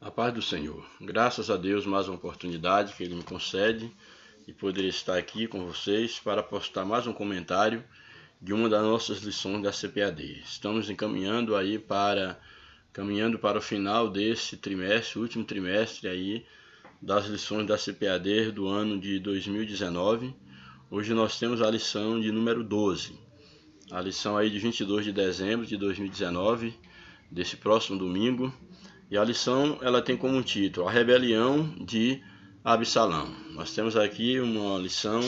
A paz do Senhor. Graças a Deus, mais uma oportunidade que Ele me concede de poder estar aqui com vocês para postar mais um comentário de uma das nossas lições da CPAD. Estamos caminhando para o final desse trimestre, último trimestre aí das lições da CPAD do ano de 2019. Hoje nós temos a lição de número 12, a lição aí de 22 de dezembro de 2019, desse próximo domingo. E a lição ela tem como título A Rebelião de Absalão. Nós temos aqui uma lição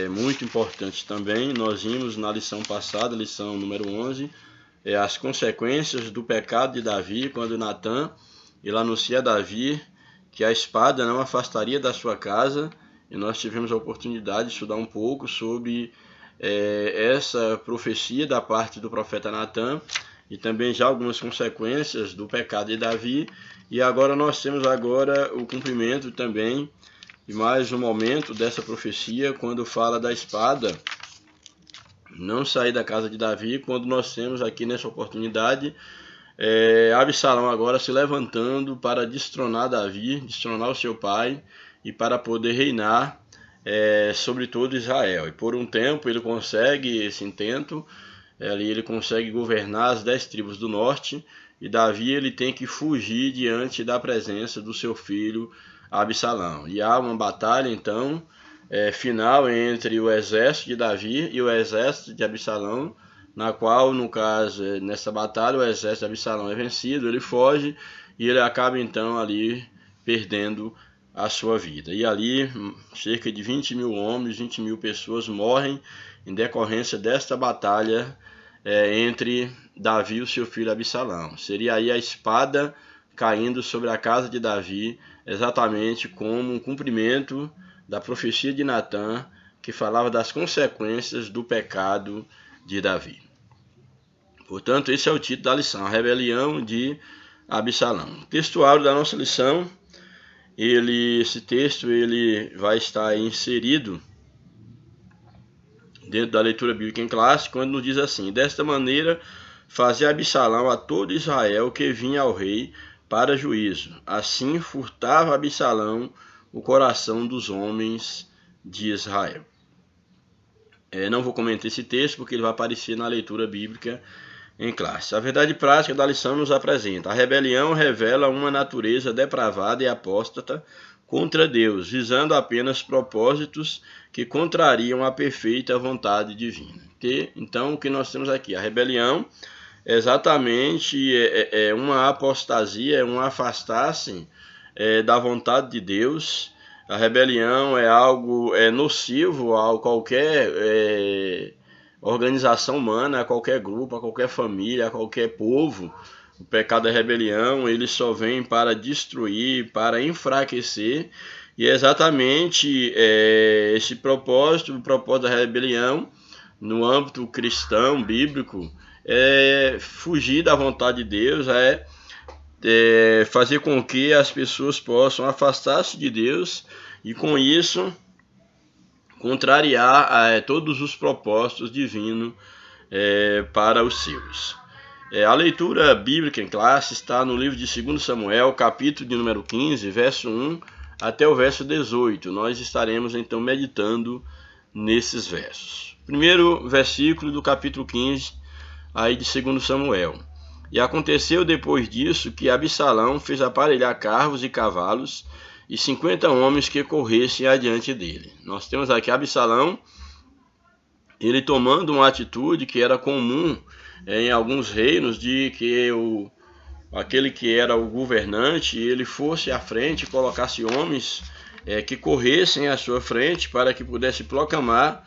muito importante também. Nós vimos na lição passada, lição número 11, as consequências do pecado de Davi, quando Natã ele anuncia a Davi que a espada não afastaria da sua casa. E nós tivemos a oportunidade de estudar um pouco sobre essa profecia da parte do profeta Natã, e também já algumas consequências do pecado de Davi. E agora nós temos o cumprimento também de mais um momento dessa profecia, quando fala da espada não sair da casa de Davi, quando nós temos aqui nessa oportunidade Absalão agora se levantando para destronar Davi, destronar o seu pai, e para poder reinar sobre todo Israel. E por um tempo ele consegue esse intento. Ali ele consegue governar as 10 tribos do norte, e Davi ele tem que fugir diante da presença do seu filho Absalão. E há uma batalha então final entre o exército de Davi e o exército de Absalão, na qual, no caso, nessa batalha, o exército de Absalão é vencido, ele foge e ele acaba então ali perdendo a sua vida. E ali cerca de 20 mil homens, 20 mil pessoas morrem em decorrência desta batalha entre Davi e o seu filho Absalão. Seria aí a espada caindo sobre a casa de Davi, exatamente como um cumprimento da profecia de Natã, que falava das consequências do pecado de Davi. Portanto, esse é o título da lição, A Rebelião de Absalão. O textuário da nossa lição, esse texto ele vai estar inserido dentro da leitura bíblica em classe, quando nos diz assim: desta maneira fazia Absalão a todo Israel que vinha ao rei para juízo. Assim furtava Absalão o coração dos homens de Israel. Não vou comentar esse texto porque ele vai aparecer na leitura bíblica em classe. A verdade prática da lição nos apresenta: a rebelião revela uma natureza depravada e apóstata contra Deus, visando apenas propósitos que contrariam a perfeita vontade divina. Então, o que nós temos aqui? A rebelião é exatamente uma apostasia, um afastar-se da vontade de Deus. A rebelião é algo nocivo a qualquer organização humana, a qualquer grupo, a qualquer família, a qualquer povo. O pecado da rebelião, ele só vem para destruir, para enfraquecer, e é exatamente esse propósito, o propósito da rebelião, no âmbito cristão, bíblico, é fugir da vontade de Deus, fazer com que as pessoas possam afastar-se de Deus, e com isso contrariar todos os propósitos divinos para os seus. A leitura bíblica em classe está no livro de 2 Samuel, capítulo de número 15, verso 1 até o verso 18. Nós estaremos então meditando nesses versos. Primeiro versículo do capítulo 15 aí de 2 Samuel. E aconteceu depois disso que Absalão fez aparelhar carros e cavalos e 50 homens que corressem adiante dele. Nós temos aqui Absalão, ele tomando uma atitude que era comum em alguns reinos, de que aquele que era o governante, ele fosse à frente e colocasse homens que corressem à sua frente para que pudesse proclamar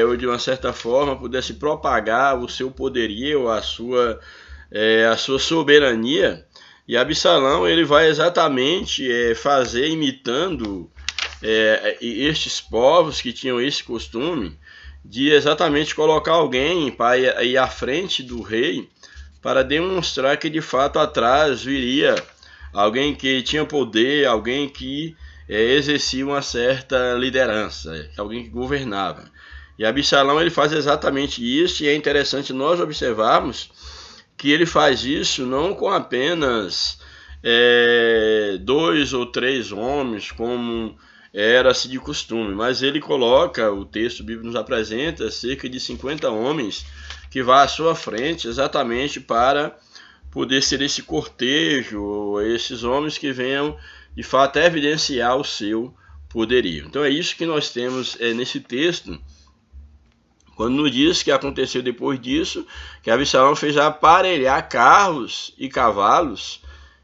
ou de uma certa forma pudesse propagar o seu poderio, a sua soberania. E Absalão ele vai exatamente fazer imitando estes povos que tinham esse costume de exatamente colocar alguém para ir à frente do rei, para demonstrar que de fato atrás viria alguém que tinha poder, alguém que exercia uma certa liderança, alguém que governava. E Absalão ele faz exatamente isso, e é interessante nós observarmos que ele faz isso não com apenas 2 ou 3 homens, como era-se de costume, mas ele coloca, o texto bíblico nos apresenta, cerca de 50 homens que vá à sua frente exatamente para poder ser esse cortejo, esses homens que venham de fato evidenciar o seu poderio. Então é isso que nós temos nesse texto, quando nos diz que aconteceu depois disso, que Absalão fez aparelhar carros e cavalos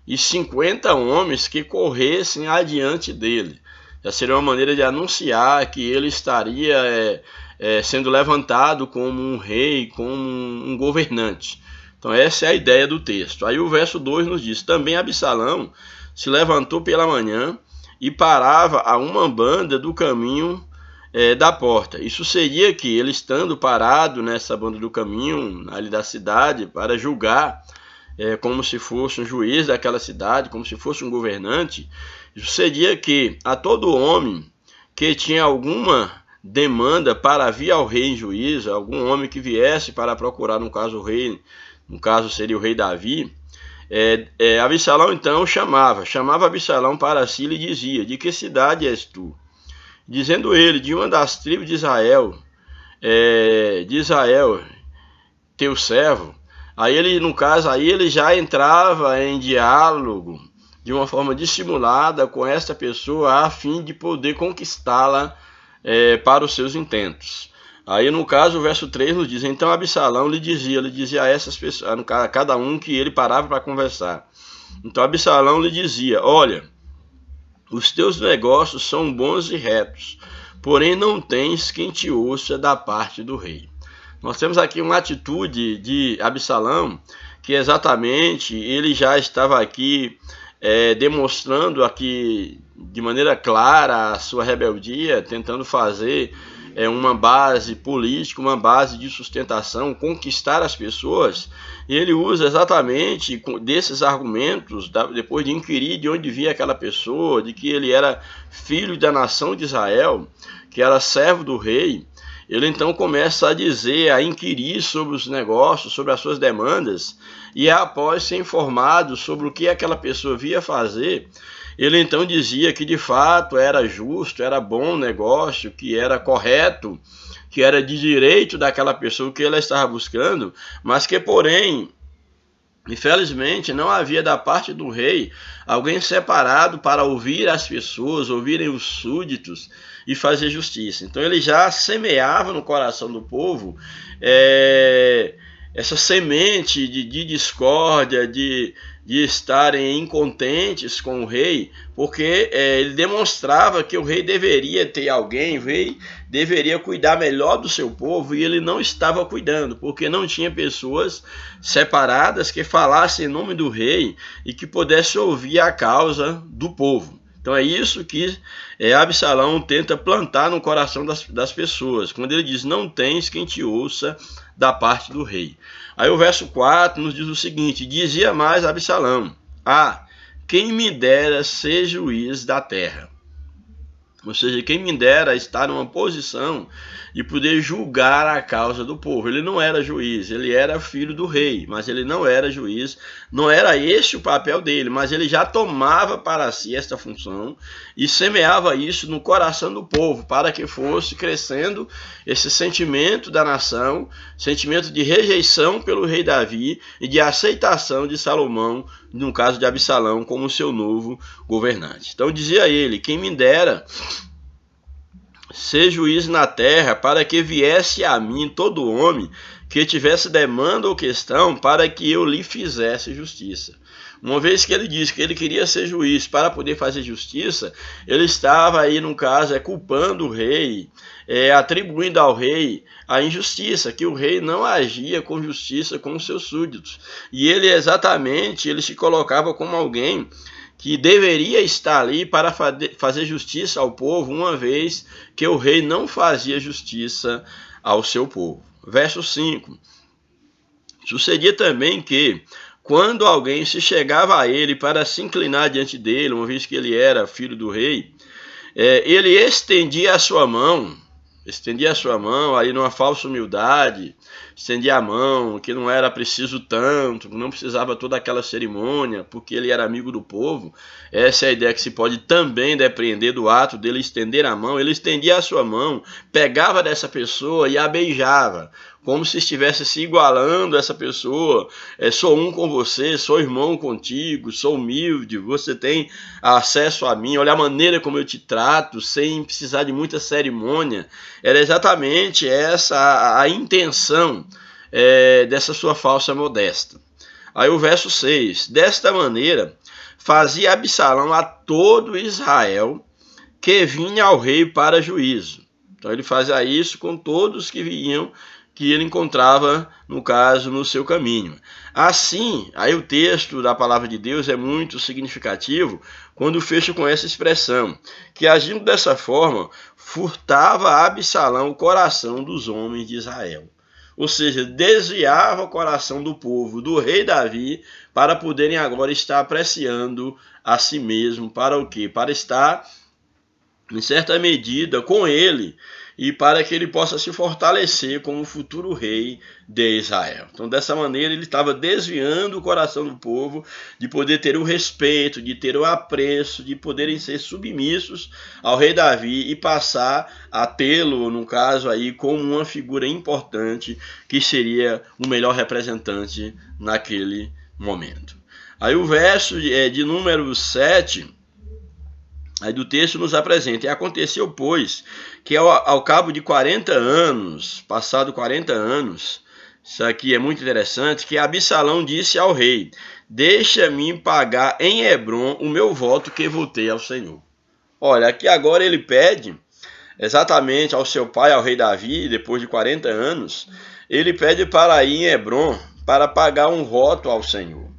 e 50 homens que corressem adiante dele. Já seria uma maneira de anunciar que ele estaria sendo levantado como um rei, como um governante. Então essa é a ideia do texto. Aí o verso 2 nos diz: também Absalão se levantou pela manhã e parava a uma banda do caminho da porta. E sucedia que ele, estando parado nessa banda do caminho, ali da cidade, para julgar, como se fosse um juiz daquela cidade, como se fosse um governante, sucedia que a todo homem que tinha alguma demanda para vir ao rei em juízo, algum homem que viesse para procurar, no caso o rei, no caso seria o rei Davi, Absalão então chamava Absalão para si e lhe dizia: de que cidade és tu? Dizendo ele: de uma das tribos de Israel, teu servo. Aí ele, no caso, aí ele já entrava em diálogo de uma forma dissimulada com esta pessoa, a fim de poder conquistá-la para os seus intentos. Aí, no caso, o verso 3 nos diz: então Absalão lhe dizia a essas pessoas, a cada um que ele parava para conversar. Então Absalão lhe dizia: olha, os teus negócios são bons e retos, porém não tens quem te ouça da parte do rei. Nós temos aqui uma atitude de Absalão, que exatamente ele já estava aqui demonstrando aqui de maneira clara a sua rebeldia, tentando fazer uma base política, uma base de sustentação, conquistar as pessoas. E ele usa exatamente desses argumentos, depois de inquirir de onde via aquela pessoa, de que ele era filho da nação de Israel, que era servo do rei. Ele então começa a dizer, a inquirir sobre os negócios, sobre as suas demandas, e após ser informado sobre o que aquela pessoa via fazer, ele então dizia que de fato era justo, era bom negócio, que era correto, que era de direito daquela pessoa que ele estava buscando, mas que porém, infelizmente, não havia da parte do rei alguém separado para ouvir as pessoas, ouvirem os súditos e fazer justiça. Então ele já semeava no coração do povo essa semente de discórdia, de estarem incontentes com o rei, porque ele demonstrava que o rei deveria ter alguém, o rei deveria cuidar melhor do seu povo, e ele não estava cuidando, porque não tinha pessoas separadas que falassem em nome do rei e que pudessem ouvir a causa do povo. Então é isso que Absalão tenta plantar no coração das pessoas, quando ele diz: não tens quem te ouça da parte do rei. Aí o verso 4 nos diz o seguinte: dizia mais Absalão: quem me dera ser juiz da terra. Ou seja, quem me dera estar numa posição de poder julgar a causa do povo. Ele não era juiz, ele era filho do rei, mas ele não era juiz, não era esse o papel dele, mas ele já tomava para si esta função e semeava isso no coração do povo, para que fosse crescendo esse sentimento da nação, sentimento de rejeição pelo rei Davi e de aceitação de Salomão, no caso de Absalão, como seu novo governante. Então dizia ele: quem me dera ser juiz na terra, para que viesse a mim todo homem que tivesse demanda ou questão, para que eu lhe fizesse justiça. Uma vez que ele disse que ele queria ser juiz para poder fazer justiça, ele estava aí, no caso, culpando o rei, atribuindo ao rei a injustiça, que o rei não agia com justiça com os seus súditos. E ele ele se colocava como alguém que deveria estar ali para fazer justiça ao povo, uma vez que o rei não fazia justiça ao seu povo. Verso 5. Sucedia também que, quando alguém se chegava a ele para se inclinar diante dele, uma vez que ele era filho do rei, ele estendia a sua mão aí numa falsa humildade, estendia a mão, que não era preciso tanto, não precisava toda aquela cerimônia, porque ele era amigo do povo. Essa é a ideia que se pode também depreender do ato dele estender a mão. Ele estendia a sua mão, pegava dessa pessoa e a beijava, como se estivesse se igualando a essa pessoa. Sou um com você, sou irmão contigo, sou humilde, você tem acesso a mim, olha a maneira como eu te trato, sem precisar de muita cerimônia. Era exatamente essa a intenção dessa sua falsa modéstia. Aí o verso 6, desta maneira fazia Absalão a todo Israel que vinha ao rei para juízo. Então ele fazia isso com todos que vinham, que ele encontrava, no caso, no seu caminho. Assim, aí o texto da palavra de Deus é muito significativo quando fecha com essa expressão, que agindo dessa forma, furtava a Absalão o coração dos homens de Israel. Ou seja, desviava o coração do povo, do rei Davi, para poderem agora estar apreciando a si mesmo. Para o quê? Para estar, em certa medida, com ele, e para que ele possa se fortalecer como futuro rei de Israel. Então, dessa maneira, ele estava desviando o coração do povo de poder ter o respeito, de ter o apreço, de poderem ser submissos ao rei Davi e passar a tê-lo, no caso aí, como uma figura importante que seria o melhor representante naquele momento. Aí o verso de número 7... aí do texto nos apresenta: e aconteceu, pois, que ao cabo de 40 anos, passado 40 anos, isso aqui é muito interessante, que Absalão disse ao rei: deixa-me pagar em Hebrom o meu voto que votei ao Senhor. Olha, aqui agora ele pede exatamente ao seu pai, ao rei Davi, depois de 40 anos, ele pede para ir em Hebrom para pagar um voto ao Senhor.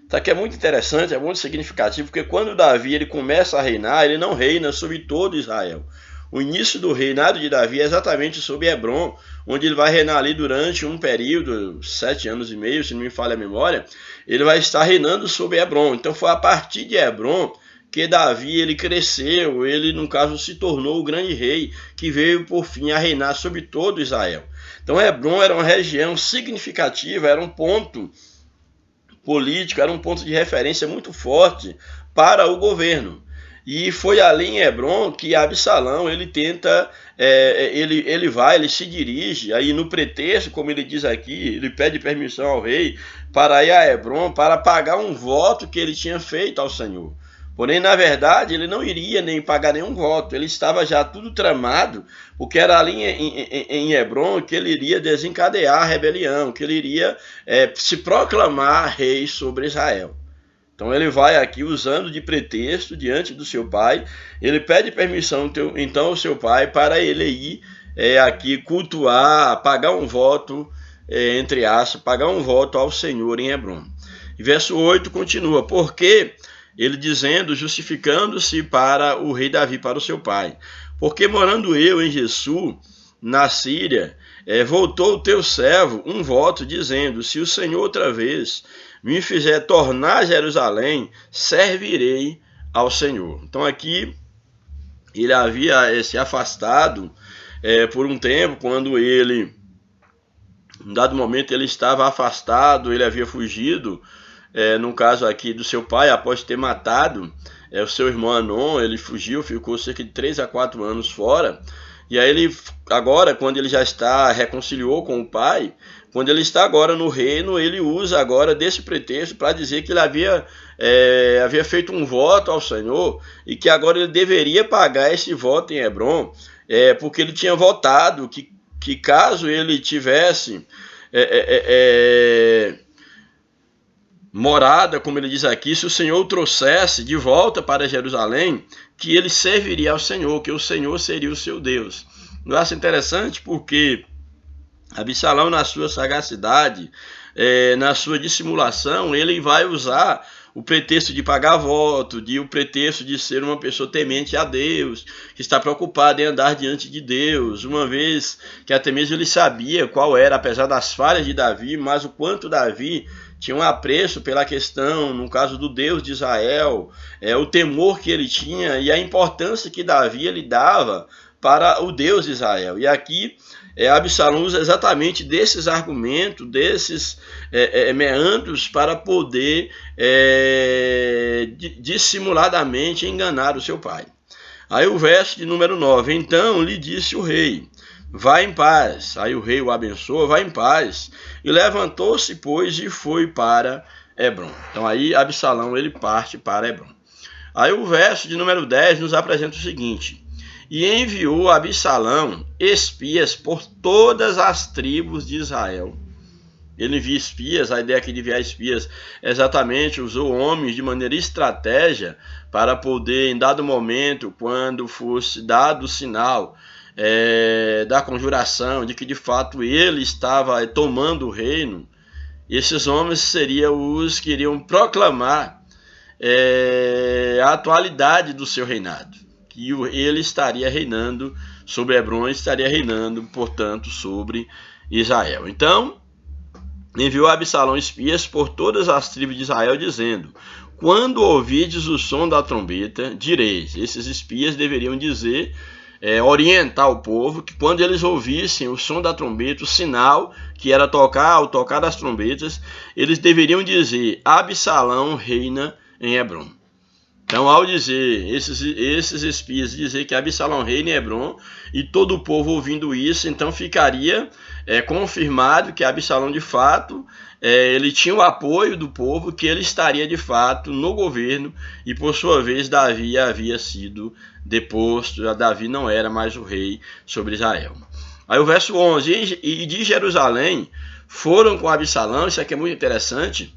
Isso aqui é muito interessante, é muito significativo, porque quando Davi ele começa a reinar, ele não reina sobre todo Israel. O início do reinado de Davi é exatamente sobre Hebrom, onde ele vai reinar ali durante um período, 7 anos e meio, se não me falha a memória, ele vai estar reinando sobre Hebrom. Então foi a partir de Hebrom que Davi ele cresceu, ele no caso se tornou o grande rei, que veio por fim a reinar sobre todo Israel. Então Hebrom era uma região significativa, era um ponto político, era um ponto de referência muito forte para o governo. E foi ali em Hebrom que Absalão ele tenta, ele se dirige, aí no pretexto, como ele diz aqui, ele pede permissão ao rei para ir a Hebrom para pagar um voto que ele tinha feito ao Senhor. Porém, na verdade, ele não iria nem pagar nenhum voto, ele estava já tudo tramado, porque era ali em Hebrom que ele iria desencadear a rebelião, que ele iria se proclamar rei sobre Israel. Então ele vai aqui usando de pretexto diante do seu pai, ele pede permissão então ao seu pai para ele ir aqui cultuar, pagar um voto, entre aspas, pagar um voto ao Senhor em Hebrom. E verso 8 continua: porque ele dizendo, justificando-se para o rei Davi, para o seu pai: porque morando eu em Jessu, na Síria, voltou o teu servo um voto, dizendo: se o Senhor outra vez me fizer tornar a Jerusalém, servirei ao Senhor. Então aqui ele havia se afastado por um tempo, quando ele, em dado momento, ele estava afastado, ele havia fugido, no caso aqui do seu pai, após ter matado o seu irmão Anon, ele fugiu, ficou cerca de 3 a 4 anos fora. E aí ele, agora, quando ele já reconciliou com o pai, quando ele está agora no reino, ele usa agora desse pretexto para dizer que ele havia feito um voto ao Senhor e que agora ele deveria pagar esse voto em Hebrom, porque ele tinha votado que caso ele tivesse morada, como ele diz aqui, se o Senhor o trouxesse de volta para Jerusalém, que ele serviria ao Senhor, que o Senhor seria o seu Deus. Eu acho interessante porque Absalão, na sua sagacidade, na sua dissimulação, ele vai usar o pretexto de pagar voto, o pretexto de ser uma pessoa temente a Deus, que está preocupada em andar diante de Deus, uma vez que até mesmo ele sabia qual era, apesar das falhas de Davi, mas o quanto Davi tinha um apreço pela questão, no caso do Deus de Israel, o temor que ele tinha e a importância que Davi ele dava para o Deus de Israel. E aqui Absalão usa exatamente desses argumentos, desses meandros para poder dissimuladamente enganar o seu pai. Aí o verso de número 9, então lhe disse o rei, vai em paz. Aí o rei o abençoa, vai em paz. E levantou-se, pois, e foi para Hebrom. Então aí Absalão ele parte para Hebrom. Aí o verso de número 10 nos apresenta o seguinte, e enviou Absalão espias por todas as tribos de Israel. Ele envia espias, a ideia aqui de enviar espias exatamente usou homens de maneira estratégia para poder, em dado momento, quando fosse dado o sinal da conjuração, de que de fato ele estava tomando o reino, esses homens seriam os que iriam proclamar a atualidade do seu reinado, que ele estaria reinando sobre Hebrom, estaria reinando, portanto, sobre Israel. Então, enviou Absalão espias por todas as tribos de Israel, dizendo, quando ouvides o som da trombeta, direis. Esses espias deveriam dizer, orientar o povo, que quando eles ouvissem o som da trombeta, o sinal que era tocar, o tocar das trombetas, eles deveriam dizer, Absalão reina em Hebrom. Então, ao dizer, esses espias dizer que Absalão reina em Hebrom, e todo o povo ouvindo isso, então ficaria confirmado que Absalão, de fato, ele tinha o apoio do povo, que ele estaria, de fato, no governo, e, por sua vez, Davi havia sido deposto, Davi não era mais o rei sobre Israel. Aí o verso 11, e de Jerusalém foram com Absalão, isso aqui é muito interessante.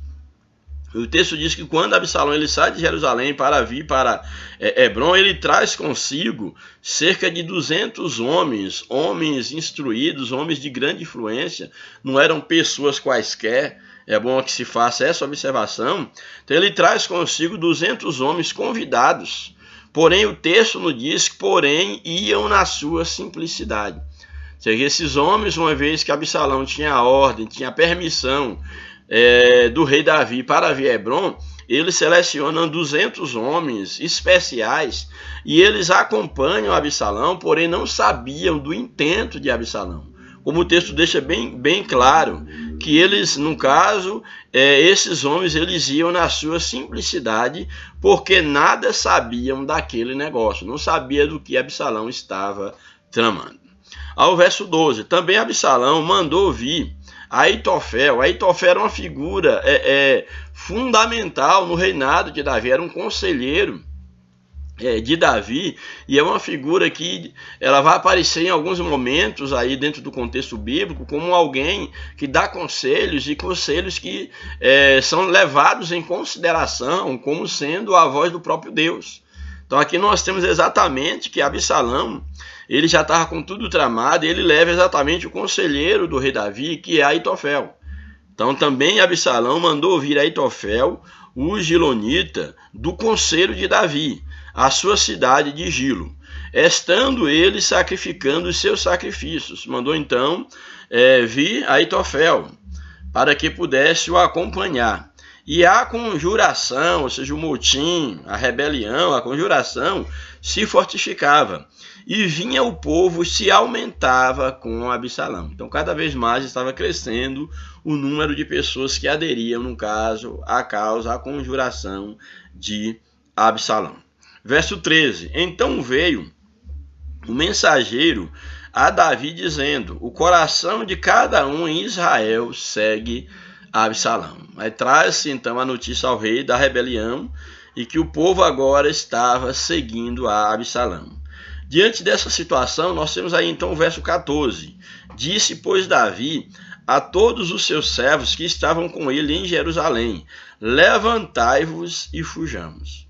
O texto diz que quando Absalão ele sai de Jerusalém para vir para Hebrom, ele traz consigo cerca de 200 homens instruídos, homens de grande influência, não eram pessoas quaisquer. É bom que se faça essa observação. Então ele traz consigo 200 homens convidados, porém o texto nos diz que, porém, iam na sua simplicidade. Ou seja, esses homens, uma vez que Absalão tinha a ordem, tinha a permissão do rei Davi para vir a Hebrom, eles selecionam 200 homens especiais e eles acompanham Absalão, porém não sabiam do intento de Absalão. Como o texto deixa bem claro, que eles, no caso, esses homens, eles iam na sua simplicidade, porque nada sabiam daquele negócio, não sabia do que Absalão estava tramando. Ao verso 12, também Absalão mandou vir Aitofel. Aitofel era uma figura fundamental no reinado de Davi, era um conselheiro de Davi, e é uma figura que ela vai aparecer em alguns momentos aí dentro do contexto bíblico como alguém que dá conselhos, e conselhos que são levados em consideração como sendo a voz do próprio Deus. Então aqui nós temos exatamente que Absalão, ele já estava com tudo tramado, e ele leva exatamente o conselheiro do rei Davi, que é Aitofel. Então também Absalão mandou vir Aitofel, o gilonita, do conselho de Davi, à sua cidade de Gilo, estando ele sacrificando os seus sacrifícios. Mandou então vir Aitofel, para que pudesse o acompanhar. E a conjuração, ou seja, o motim, a rebelião, a conjuração, se fortificava. E vinha o povo, se aumentava com Absalão. Então, cada vez mais estava crescendo o número de pessoas que aderiam, no caso, à causa, à conjuração de Absalão. Verso 13. Então veio o mensageiro a Davi, dizendo, o coração de cada um em Israel segue Absalão. Aí traz-se então a notícia ao rei da rebelião e que o povo agora estava seguindo a Absalão. Diante dessa situação, nós temos aí então o verso 14. Disse, pois, Davi a todos os seus servos que estavam com ele em Jerusalém, levantai-vos e fujamos.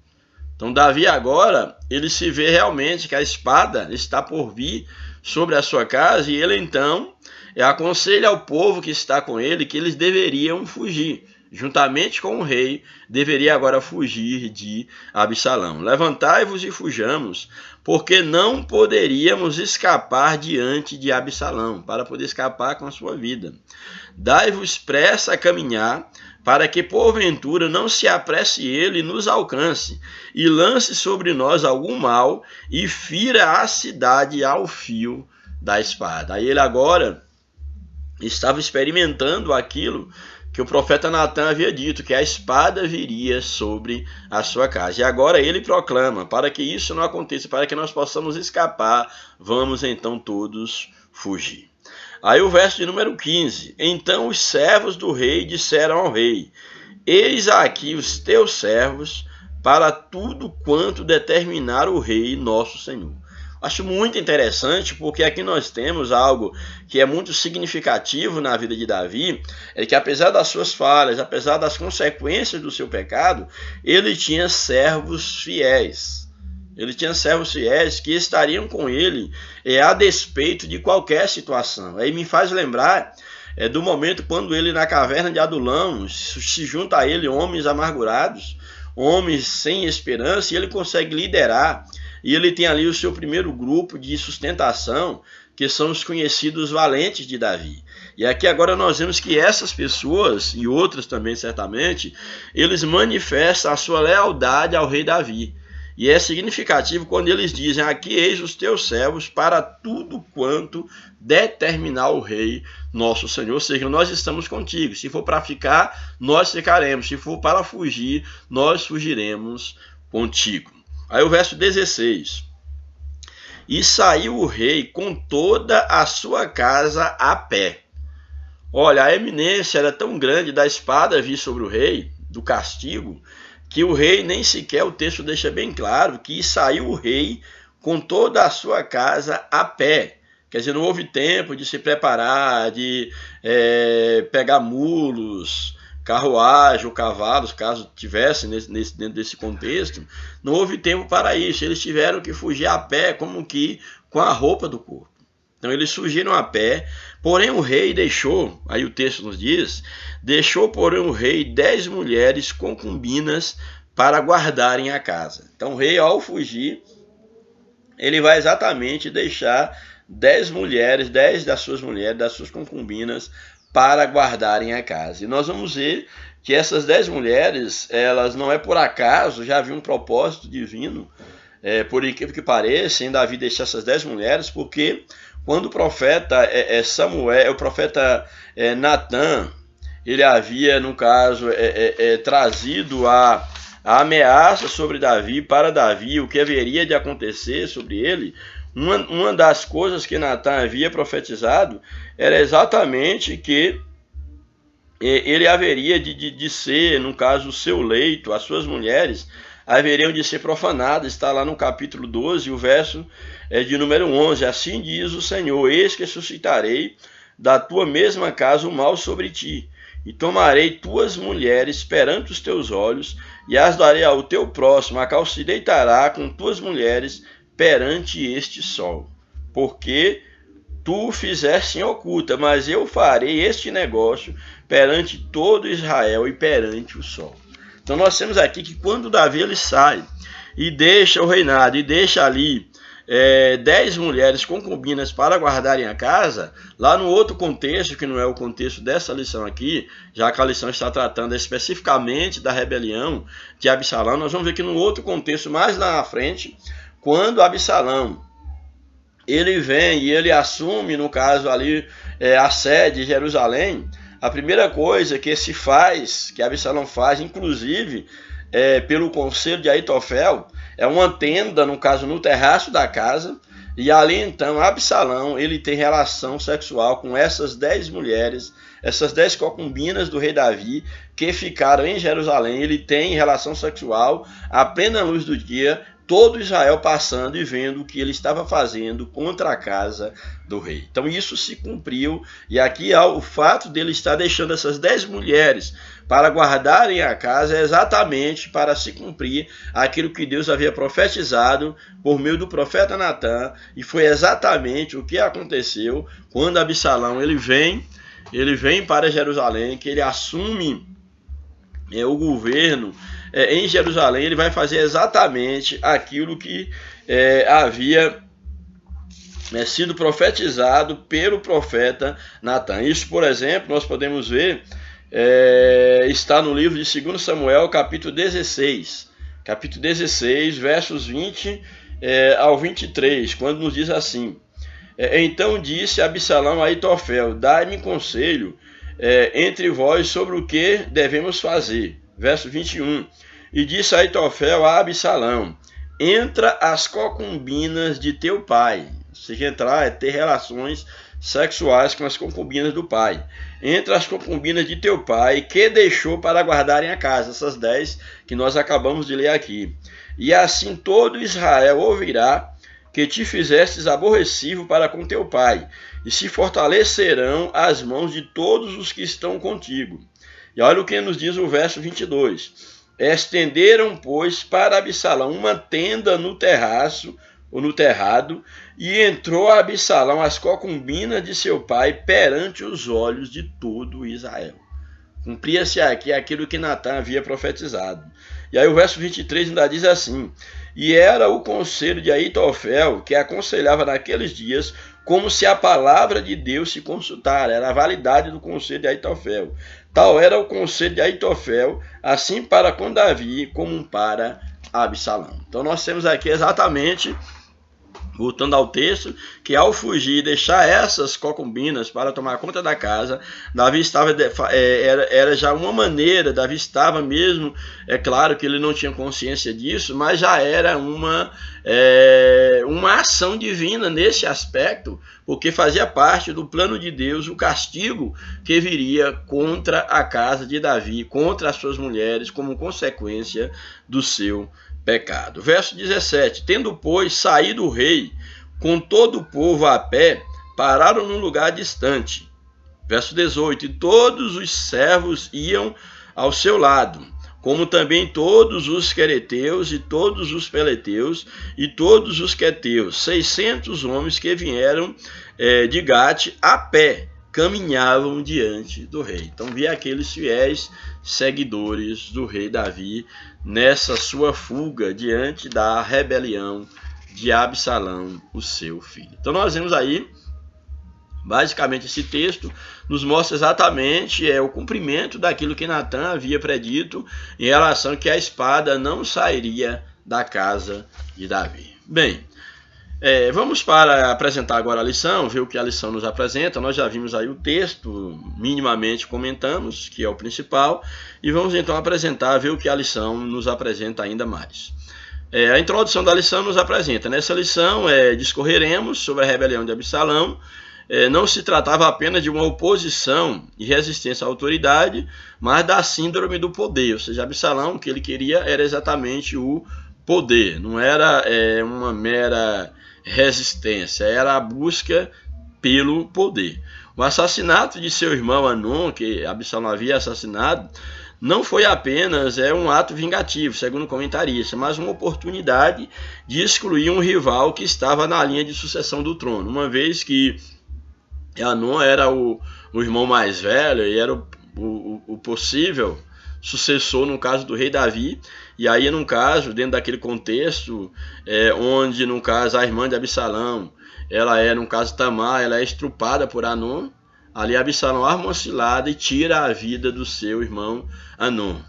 Então Davi agora, ele se vê realmente que a espada está por vir sobre a sua casa, e ele então aconselha ao povo que está com ele que eles deveriam fugir. Juntamente com o rei, deveria agora fugir de Absalão. Levantai-vos e fujamos, porque não poderíamos escapar diante de Absalão, para poder escapar com a sua vida. Dai-vos pressa a caminhar, para que porventura não se apresse ele e nos alcance, e lance sobre nós algum mal, e fira a cidade ao fio da espada. Aí ele agora estava experimentando aquilo que o profeta Natan havia dito, que a espada viria sobre a sua casa. E agora ele proclama, para que isso não aconteça, para que nós possamos escapar, vamos então todos fugir. Aí o verso de número 15. Então os servos do rei disseram ao rei: eis aqui os teus servos para tudo quanto determinar o rei nosso senhor. Acho muito interessante, porque aqui nós temos algo que é muito significativo na vida de Davi, é que apesar das suas falhas, apesar das consequências do seu pecado, ele tinha servos fiéis. Ele tinha servos fiéis que estariam com ele a despeito de qualquer situação. Aí me faz lembrar do momento quando ele na caverna de Adulão se junta a ele homens amargurados, homens sem esperança, e ele consegue liderar. E ele tem ali o seu primeiro grupo de sustentação, que são os conhecidos valentes de Davi. E aqui agora nós vemos que essas pessoas, e outras também certamente, eles manifestam a sua lealdade ao rei Davi. E é significativo quando eles dizem: aqui eis os teus servos para tudo quanto determinar o rei nosso Senhor. Ou seja, nós estamos contigo. Se for para ficar, nós ficaremos. Se for para fugir, nós fugiremos contigo. Aí o verso 16. E saiu o rei com toda a sua casa a pé. Olha, a eminência era tão grande da espada vir sobre o rei, do castigo, que o rei nem sequer, o texto deixa bem claro, que saiu o rei com toda a sua casa a pé. Quer dizer, não houve tempo de se preparar, de pegar mulos, carruagem ou cavalos, caso tivessem dentro desse contexto. Não houve tempo para isso. Eles tiveram que fugir a pé, como que com a roupa do corpo. Então eles fugiram a pé, porém o rei deixou, aí o texto nos diz, deixou porém o rei 10 mulheres concubinas para guardarem a casa. Então o rei, ao fugir, ele vai exatamente deixar 10 mulheres, 10 das suas mulheres, das suas concubinas, para guardarem a casa. E nós vamos ver que essas 10 mulheres, elas não é por acaso, já havia um propósito divino, por incrível que pareça, em Davi deixar essas 10 mulheres, porque quando o profeta Samuel, o profeta Natan, ele havia, no caso, trazido a ameaça sobre Davi, para Davi, o que haveria de acontecer sobre ele, uma das coisas que Natan havia profetizado era exatamente que ele haveria de ser, no caso, o seu leito, as suas mulheres, haveriam de ser profanadas. Está lá no capítulo 12, o verso de número 11. Assim diz o Senhor: eis que suscitarei da tua mesma casa o mal sobre ti, e tomarei tuas mulheres perante os teus olhos, e as darei ao teu próximo, a qual se deitará com tuas mulheres perante este sol, porque tu fizeste em oculta, mas eu farei este negócio perante todo Israel e perante o sol. Então nós temos aqui que quando Davi ele sai e deixa o reinado, e deixa ali 10 mulheres concubinas para guardarem a casa, lá no outro contexto, que não é o contexto dessa lição aqui, já que a lição está tratando especificamente da rebelião de Absalão, nós vamos ver que no outro contexto, mais lá na frente, quando Absalão ele vem e ele assume, no caso ali, a sede de Jerusalém, a primeira coisa que se faz, que Absalão faz, inclusive pelo conselho de Aitofel, é uma tenda, no caso, no terraço da casa, e ali então Absalão ele tem relação sexual com essas 10 mulheres, essas 10 concubinas do rei Davi, que ficaram em Jerusalém. Ele tem relação sexual à plena luz do dia, todo Israel passando e vendo o que ele estava fazendo contra a casa do rei. Então isso se cumpriu, e aqui o fato dele estar deixando essas 10 mulheres para guardarem a casa é exatamente para se cumprir aquilo que Deus havia profetizado por meio do profeta Natan, e foi exatamente o que aconteceu quando Absalão ele vem para Jerusalém, que ele assume o governo em Jerusalém. Ele vai fazer exatamente aquilo que havia sido profetizado pelo profeta Natan. Isso, por exemplo, nós podemos ver está no livro de 2 Samuel, capítulo 16, versos 20 ao 23, quando nos diz assim: então disse Absalão a Aitofel: dai-me conselho entre vós sobre o que devemos fazer. Verso 21. E disse Aitofel a Absalão: entra as concubinas de teu pai. Ou seja, entrar é ter relações sexuais com as concubinas do pai. Entre as concubinas de teu pai, que deixou para guardarem a casa. Essas 10 que nós acabamos de ler aqui. E assim todo Israel ouvirá que te fizestes aborrecivo para com teu pai, e se fortalecerão as mãos de todos os que estão contigo. E olha o que nos diz o verso 22. Estenderam, pois, para Absalão uma tenda no terraço, ou no terrado, e entrou Absalão as concubinas de seu pai perante os olhos de todo Israel. Cumpria-se aqui aquilo que Natã havia profetizado. E aí o verso 23 ainda diz assim: e era o conselho de Aitofel que aconselhava naqueles dias, como se a palavra de Deus se consultara. Era a validade do conselho de Aitofel. Tal era o conselho de Aitofel, assim para com Davi, como para Absalão. Então nós temos aqui exatamente, voltando ao texto, que ao fugir e deixar essas concubinas para tomar conta da casa, Davi estava, era já uma maneira, Davi estava mesmo, é claro que ele não tinha consciência disso, mas já era uma ação divina nesse aspecto, porque fazia parte do plano de Deus o castigo que viria contra a casa de Davi, contra as suas mulheres, como consequência do seu pecado. Verso 17. Tendo, pois, saído o rei com todo o povo a pé, pararam num lugar distante. Verso 18. E todos os servos iam ao seu lado, como também todos os quereteus e todos os peleteus e todos os queteus, 600 homens que vieram de Gate a pé, caminhavam diante do rei. Então via aqueles fiéis seguidores do rei Davi nessa sua fuga diante da rebelião de Absalão, o seu filho. Então nós vemos aí, basicamente esse texto nos mostra exatamente o cumprimento daquilo que Natã havia predito em relação a que a espada não sairia da casa de Davi. Bem, vamos para apresentar agora a lição, ver o que a lição nos apresenta. Nós já vimos aí o texto, minimamente comentamos, que é o principal, e vamos então apresentar, ver o que a lição nos apresenta ainda mais. A introdução da lição nos apresenta. Nessa lição, discorreremos sobre a rebelião de Absalão. Não se tratava apenas de uma oposição e resistência à autoridade, mas da síndrome do poder. Ou seja, Absalão, o que ele queria era exatamente o poder, não era uma mera resistência, era a busca pelo poder. O assassinato de seu irmão Anon, que Absalão havia assassinado, não foi apenas um ato vingativo, segundo o comentarista, mas uma oportunidade de excluir um rival que estava na linha de sucessão do trono, uma vez que Anon era o irmão mais velho e era o possível sucessor, no caso do rei Davi. E aí, no caso, dentro daquele contexto, onde, no caso, a irmã de Absalão, ela no caso, Tamar, ela é estrupada por Anon, ali Absalão arma uma cilada e tira a vida do seu irmão Anon.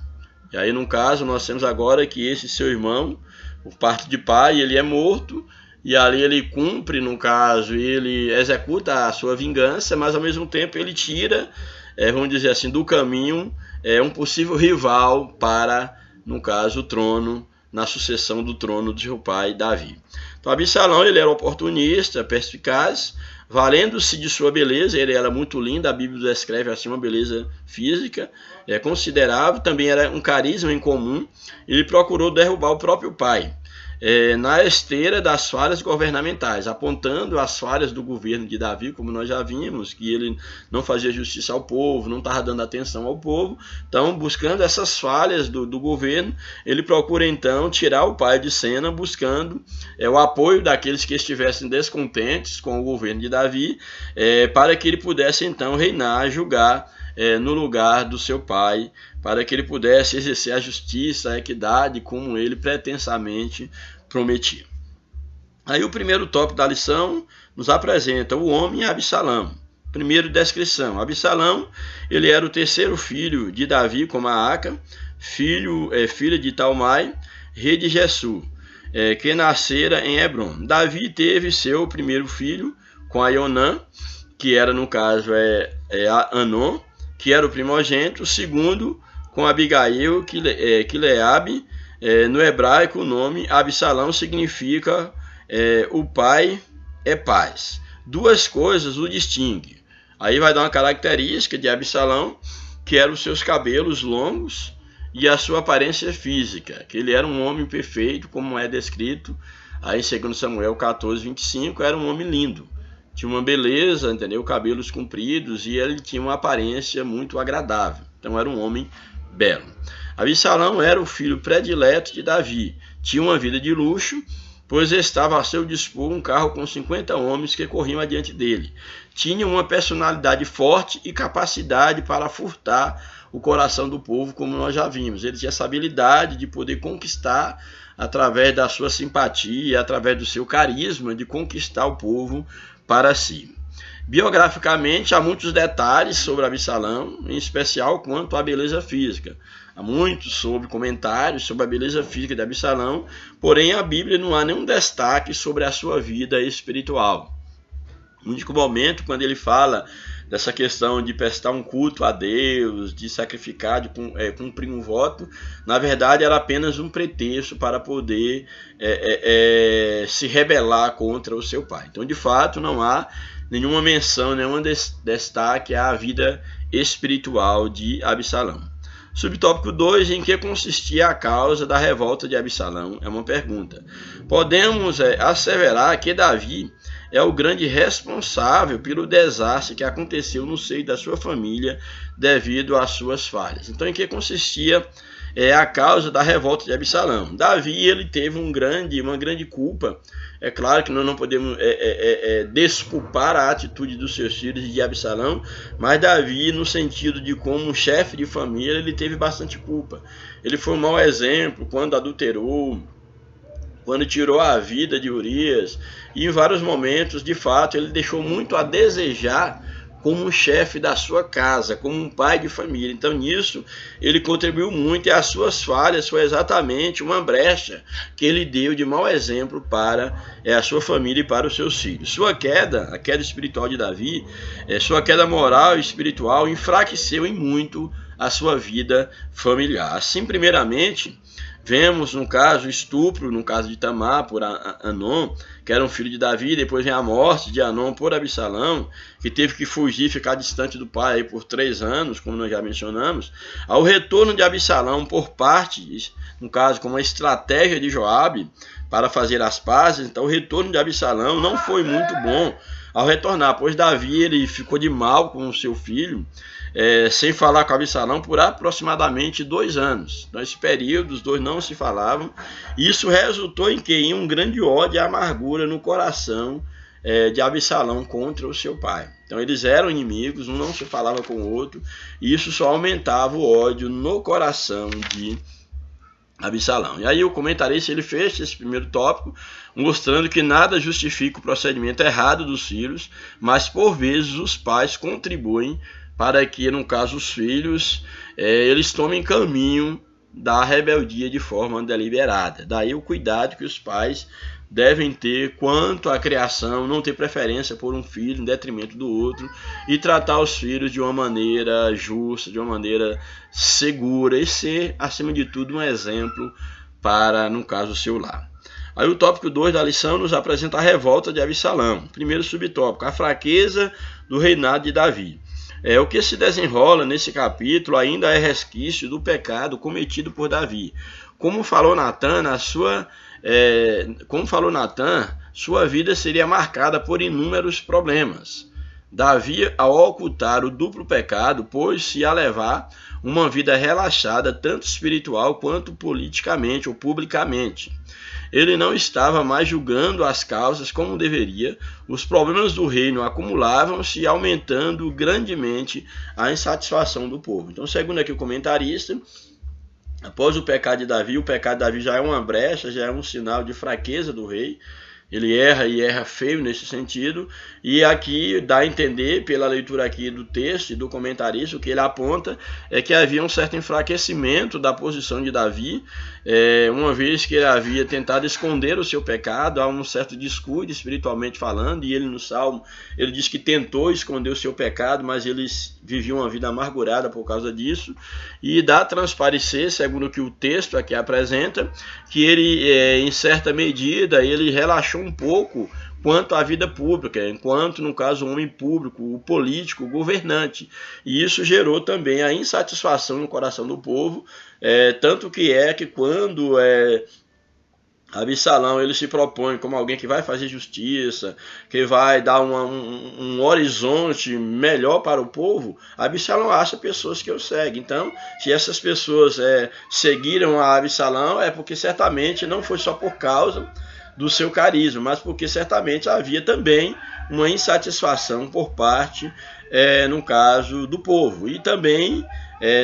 E aí, no caso, nós temos agora que esse seu irmão, por parte de pai, ele é morto, e ali ele cumpre, no caso, ele executa a sua vingança, mas ao mesmo tempo ele tira, vamos dizer assim, do caminho um possível rival para, no caso, o trono, na sucessão do trono de seu pai Davi. Então Absalão, ele era oportunista, perspicaz, valendo-se de sua beleza. Ele era muito lindo, a Bíblia descreve assim uma beleza física considerável, também era um carisma incomum. Ele procurou derrubar o próprio pai na esteira das falhas governamentais, apontando as falhas do governo de Davi, como nós já vimos, que ele não fazia justiça ao povo, não estava dando atenção ao povo. Então, buscando essas falhas do governo, ele procura então tirar o pai de cena, buscando o apoio daqueles que estivessem descontentes com o governo de Davi, para que ele pudesse então reinar, julgar no lugar do seu pai, para que ele pudesse exercer a justiça, a equidade, como ele pretensamente prometia. Aí o primeiro tópico da lição nos apresenta o homem Absalão. Primeiro, descrição. Absalão, ele era o terceiro filho de Davi com Maaca, filha de Talmai, rei de Gesur, que nascera em Hebron. Davi teve seu primeiro filho com Aionã, que era, no caso, Anon, que era o primogênito. O segundo com Abigail, Quileabe. No hebraico, o nome Absalão significa o pai é paz. Duas coisas o distinguem. Aí vai dar uma característica de Absalão, que eram os seus cabelos longos e a sua aparência física, que ele era um homem perfeito, como é descrito aí em 2 Samuel 14, 25, era um homem lindo. Tinha uma beleza, entendeu? Cabelos compridos, e ele tinha uma aparência muito agradável. Então era um homem belo. Absalão era o filho predileto de Davi. Tinha uma vida de luxo, pois estava a seu dispor um carro com 50 homens que corriam adiante dele. Tinha uma personalidade forte e capacidade para furtar o coração do povo, como nós já vimos. Ele tinha essa habilidade de poder conquistar, através da sua simpatia, através do seu carisma, de conquistar o povo para si. Biograficamente, há muitos detalhes sobre Absalão, em especial quanto à beleza física. Há muitos comentários sobre a beleza física de Absalão, porém a Bíblia não há nenhum destaque sobre a sua vida espiritual. No único momento, quando ele fala dessa questão de prestar um culto a Deus, de sacrificar, de cumprir um voto, na verdade era apenas um pretexto para poder se rebelar contra o seu pai. Então, de fato, não há nenhuma menção, nenhum destaque à vida espiritual de Absalão. Subtópico 2, em que consistia a causa da revolta de Absalão? É uma pergunta. Podemos asseverar que Davi é o grande responsável pelo desastre que aconteceu no seio da sua família devido às suas falhas. Então, em que consistia a causa da revolta de Absalão? Davi, ele teve uma grande culpa. É claro que nós não podemos desculpar a atitude dos seus filhos de Absalão, mas Davi, no sentido de como chefe de família, ele teve bastante culpa. Ele foi um mau exemplo quando adulterou, quando tirou a vida de Urias, e em vários momentos, de fato, ele deixou muito a desejar como um chefe da sua casa, como um pai de família. Então, nisso, ele contribuiu muito, e as suas falhas foi exatamente uma brecha que ele deu de mau exemplo para a sua família e para os seus filhos. Sua queda, a queda espiritual de Davi, sua queda moral e espiritual enfraqueceu em muito a sua vida familiar. Assim, primeiramente, vemos, no caso, estupro, no caso de Tamar, por Anon, que era um filho de Davi. Depois vem a morte de Anon por Absalão, que teve que fugir, ficar distante do pai aí por 3 anos, como nós já mencionamos. Ao retorno de Absalão por parte, no caso, como uma estratégia de Joabe para fazer as pazes. Então, o retorno de Absalão não foi muito bom ao retornar, pois Davi ele ficou de mal com o seu filho, sem falar com Absalão por aproximadamente 2 anos. Nesse período, os dois não se falavam. Isso resultou em quê? Em um grande ódio e amargura no coração de Absalão contra o seu pai. Então, eles eram inimigos, um não se falava com o outro, e isso só aumentava o ódio no coração de Absalão. E aí o comentarista ele fecha esse primeiro tópico, mostrando que nada justifica o procedimento errado dos filhos, mas por vezes os pais contribuem para que, no caso, os filhos eles tomem caminho da rebeldia de forma deliberada. Daí o cuidado que os pais devem ter quanto à criação, não ter preferência por um filho em detrimento do outro, e tratar os filhos de uma maneira justa, de uma maneira segura, e ser, acima de tudo, um exemplo para, no caso, o seu lar. Aí o tópico 2 da lição nos apresenta a revolta de Absalão. Primeiro subtópico, a fraqueza do reinado de Davi. O que se desenrola nesse capítulo ainda é resquício do pecado cometido por Davi. Como falou Natan, sua vida seria marcada por inúmeros problemas. Davi, ao ocultar o duplo pecado, pôs-se a levar uma vida relaxada, tanto espiritual quanto politicamente ou publicamente. Ele não estava mais julgando as causas como deveria. Os problemas do reino acumulavam-se, aumentando grandemente a insatisfação do povo. Então, segundo aqui o comentarista, após o pecado de Davi já é uma brecha, já é um sinal de fraqueza do rei. Ele erra e erra feio nesse sentido, e aqui dá a entender, pela leitura aqui do texto e do comentarista, o que ele aponta é que havia um certo enfraquecimento da posição de Davi, uma vez que ele havia tentado esconder o seu pecado, há um certo descuido espiritualmente falando, e ele no Salmo, ele diz que tentou esconder o seu pecado, mas eles viviam uma vida amargurada por causa disso, e dá a transparecer, segundo o que o texto aqui apresenta, que ele, em certa medida, ele relaxou um pouco quanto à vida pública, enquanto, no caso, o homem público, o político, o governante. E isso gerou também a insatisfação no coração do povo, tanto que quando Absalão ele se propõe como alguém que vai fazer justiça, que vai dar um horizonte melhor para o povo, Absalão acha pessoas que o seguem. Então, se essas pessoas seguiram a Absalão, é porque certamente não foi só por causa do seu carisma, mas porque certamente havia também uma insatisfação por parte, no caso, do povo. E também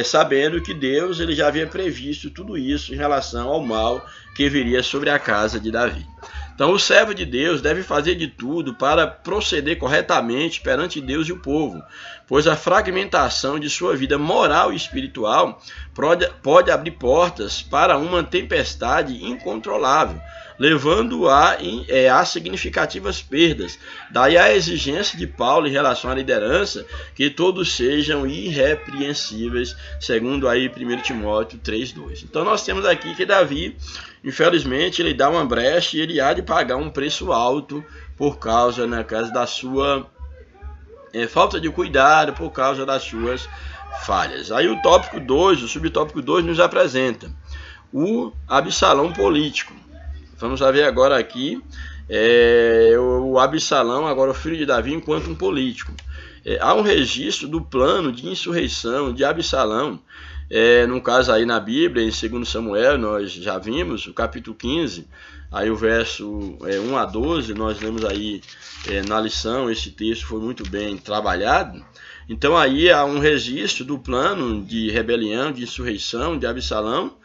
sabendo que Deus ele já havia previsto tudo isso em relação ao mal que viria sobre a casa de Davi. Então o servo de Deus deve fazer de tudo para proceder corretamente perante Deus e o povo, pois a fragmentação de sua vida moral e espiritual pode abrir portas para uma tempestade incontrolável, levando a significativas perdas. Daí a exigência de Paulo em relação à liderança, que todos sejam irrepreensíveis, segundo aí 1 Timóteo 3,2. Então nós temos aqui que Davi, infelizmente, ele dá uma brecha e ele há de pagar um preço alto por causa, na casa da sua falta de cuidado, por causa das suas falhas. Aí o tópico 2, o subtópico 2 nos apresenta o Absalão político. Vamos ver agora aqui o Absalão, agora o filho de Davi, enquanto um político. Há um registro do plano de insurreição de Absalão, no caso aí na Bíblia, em 2 Samuel, nós já vimos, o capítulo 15, aí o verso 1 a 12, nós lemos aí na lição, esse texto foi muito bem trabalhado. Então aí há um registro do plano de rebelião, de insurreição de Absalão.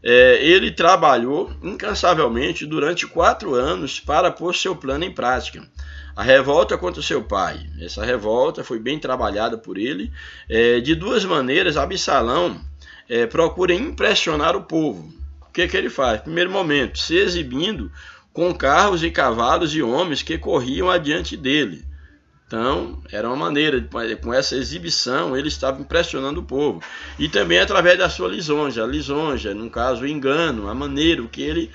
Ele trabalhou incansavelmente durante 4 anos para pôr seu plano em prática. A revolta contra seu pai. Essa revolta foi bem trabalhada por ele. De duas maneiras, Absalão procura impressionar o povo. O que ele faz? Primeiro momento, se exibindo com carros e cavalos e homens que corriam adiante dele. Então, era uma maneira, com essa exibição, ele estava impressionando o povo. E também através da sua lisonja, no caso, o engano, a maneira que ele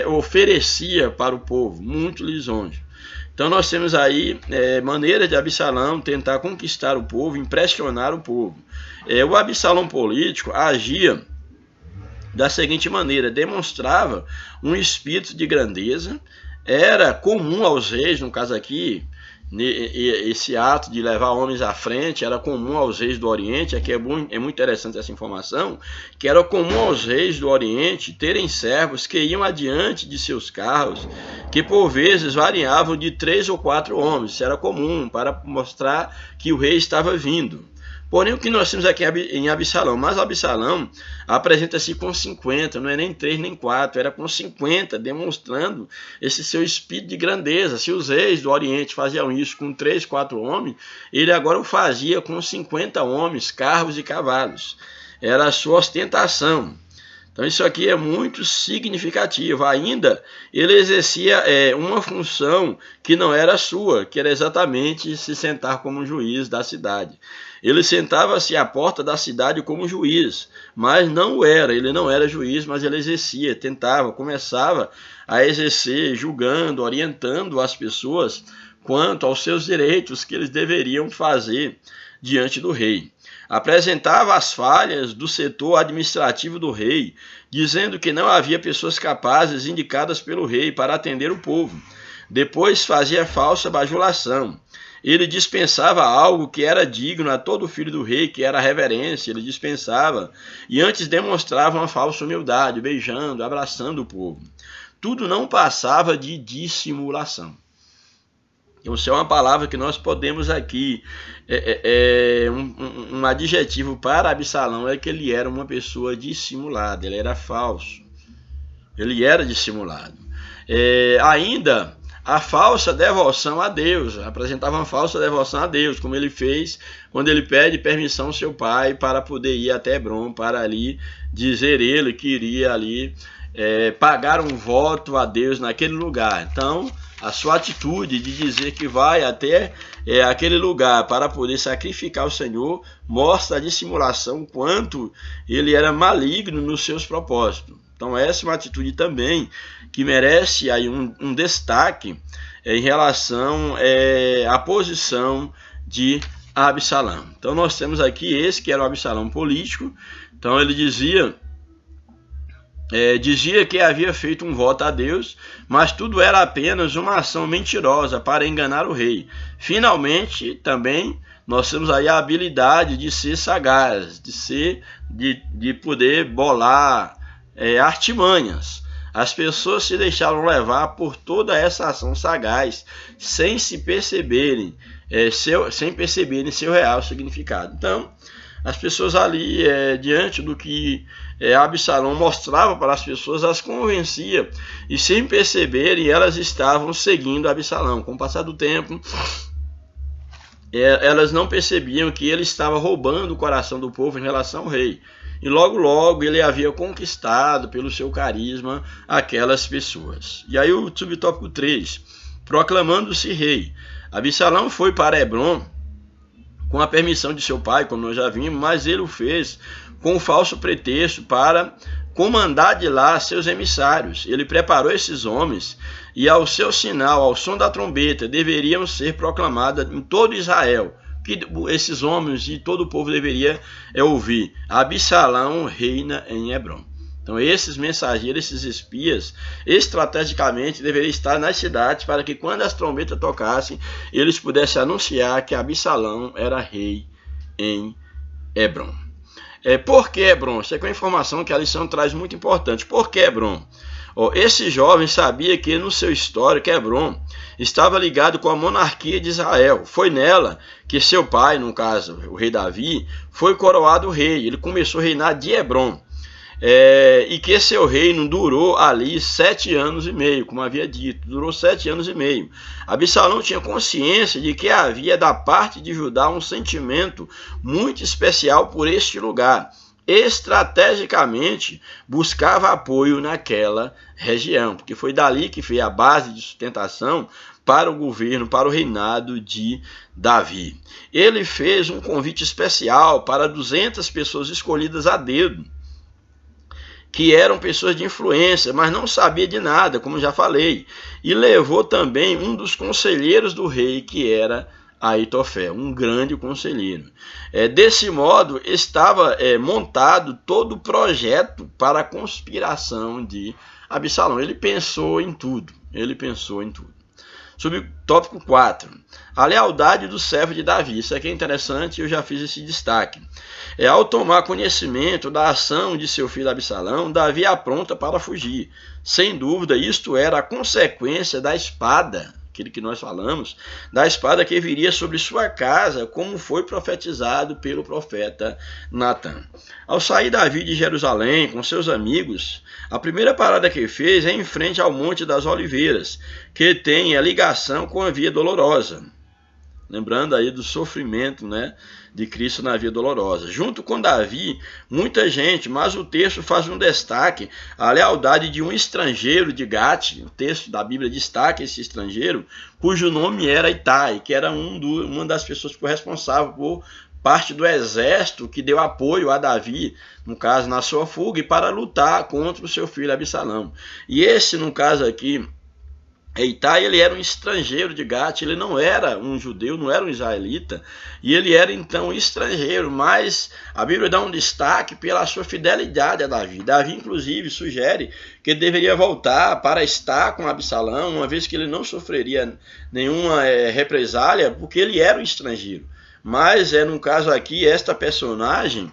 oferecia para o povo, muito lisonja. Então, nós temos aí maneira de Absalão tentar conquistar o povo, impressionar o povo. O Absalão político agia da seguinte maneira, demonstrava um espírito de grandeza, era comum aos reis, no caso aqui, esse ato de levar homens à frente era comum aos reis do Oriente. Aqui é muito interessante essa informação, que era comum aos reis do Oriente terem servos que iam adiante de seus carros, que por vezes variavam de 3 ou 4 homens. Isso era comum para mostrar que o rei estava vindo. Porém, o que nós temos aqui em Absalão, mas Absalão apresenta-se com 50, não é nem 3 nem 4, era com 50, demonstrando esse seu espírito de grandeza. Se os reis do Oriente faziam isso com 3, 4 homens, ele agora o fazia com 50 homens, carros e cavalos. Era a sua ostentação. Então isso aqui é muito significativo. Ainda ele exercia uma função que não era sua, que era exatamente se sentar como juiz da cidade. Ele sentava-se à porta da cidade como juiz, mas não era, ele não era juiz, mas ele exercia, começava a exercer, julgando, orientando as pessoas quanto aos seus direitos que eles deveriam fazer diante do rei. Apresentava as falhas do setor administrativo do rei, dizendo que não havia pessoas capazes indicadas pelo rei para atender o povo. Depois fazia falsa bajulação. Ele dispensava algo que era digno a todo filho do rei, que era a reverência, ele dispensava. E antes demonstrava uma falsa humildade, beijando, abraçando o povo. Tudo não passava de dissimulação. Então, isso é uma palavra que nós podemos aqui, um adjetivo para Absalão é que ele era uma pessoa dissimulada, ele era falso, ele era dissimulado. Ainda a falsa devoção a Deus, apresentavam falsa devoção a Deus, como ele fez quando ele pede permissão ao seu pai para poder ir até Hebrom, para ali dizer ele que iria ali pagar um voto a Deus naquele lugar. Então, a sua atitude de dizer que vai até aquele lugar para poder sacrificar o Senhor mostra a dissimulação, quanto ele era maligno nos seus propósitos. Então essa é uma atitude também que merece aí um destaque em relação à posição de Absalão. Então nós temos aqui esse que era o Absalão político. Então ele dizia que havia feito um voto a Deus, mas tudo era apenas uma ação mentirosa para enganar o rei. Finalmente, também, nós temos aí a habilidade de ser sagaz, de poder bolar artimanhas. As pessoas se deixaram levar por toda essa ação sagaz, sem se perceberem, sem perceberem seu real significado. Então, as pessoas ali, diante do que Absalão mostrava para as pessoas, as convencia, e sem perceberem, elas estavam seguindo Absalão. Com o passar do tempo, elas não percebiam que ele estava roubando o coração do povo em relação ao rei. E logo ele havia conquistado pelo seu carisma aquelas pessoas. E aí o subtópico 3, proclamando-se rei. Absalão foi para Hebrom com a permissão de seu pai, como nós já vimos, mas ele o fez com um falso pretexto para comandar de lá seus emissários. Ele preparou esses homens e ao seu sinal, ao som da trombeta, deveriam ser proclamadas em todo Israel, que esses homens e todo o povo deveria ouvir: Absalão reina em Hebrom. Então esses mensageiros, esses espias, estrategicamente deveriam estar nas cidades para que quando as trombetas tocassem, eles pudessem anunciar que Absalão era rei em Hebrom. Por que Hebrom? Isso é uma informação que a lição traz muito importante. Por que Hebrom? Esse jovem sabia que no seu histórico Hebrom estava ligado com a monarquia de Israel. Foi nela que seu pai, no caso o rei Davi, foi coroado rei. Ele começou a reinar de Hebrom. E que seu reino durou ali 7 anos e meio, como havia dito, durou 7 anos e meio. Absalão tinha consciência de que havia da parte de Judá um sentimento muito especial por este lugar. Estrategicamente buscava apoio naquela região, porque foi dali que foi a base de sustentação para o governo, para o reinado de Davi. Ele fez um convite especial para 200 pessoas escolhidas a dedo, que eram pessoas de influência, mas não sabia de nada, como já falei. E levou também um dos conselheiros do rei, que era Aitofel, um grande conselheiro. Desse modo, estava montado todo o projeto para a conspiração de Absalão. Ele pensou em tudo. Subtópico 4. A lealdade do servo de Davi. Isso aqui é interessante, eu já fiz esse destaque. Ao tomar conhecimento da ação de seu filho Absalão, Davi apronta para fugir. Sem dúvida, isto era a consequência da espada, aquele que nós falamos, da espada que viria sobre sua casa, como foi profetizado pelo profeta Natã. Ao sair Davi de Jerusalém com seus amigos, a primeira parada que fez é em frente ao Monte das Oliveiras, que tem a ligação com a Via Dolorosa. Lembrando aí do sofrimento, de Cristo na Via Dolorosa. Junto com Davi, muita gente, mas o texto faz um destaque à lealdade de um estrangeiro de Gate. O texto da Bíblia destaca esse estrangeiro, cujo nome era Itai, que era uma das pessoas que foi responsável por parte do exército que deu apoio a Davi, no caso, na sua fuga, e para lutar contra o seu filho Absalão. E esse, no caso aqui, Itai, ele era um estrangeiro de Gate, ele não era um judeu, não era um israelita, e ele era então estrangeiro, mas a Bíblia dá um destaque pela sua fidelidade a Davi. Davi, inclusive, sugere que ele deveria voltar para estar com Absalão, uma vez que ele não sofreria nenhuma represália, porque ele era um estrangeiro. Mas, no caso aqui, esta personagem,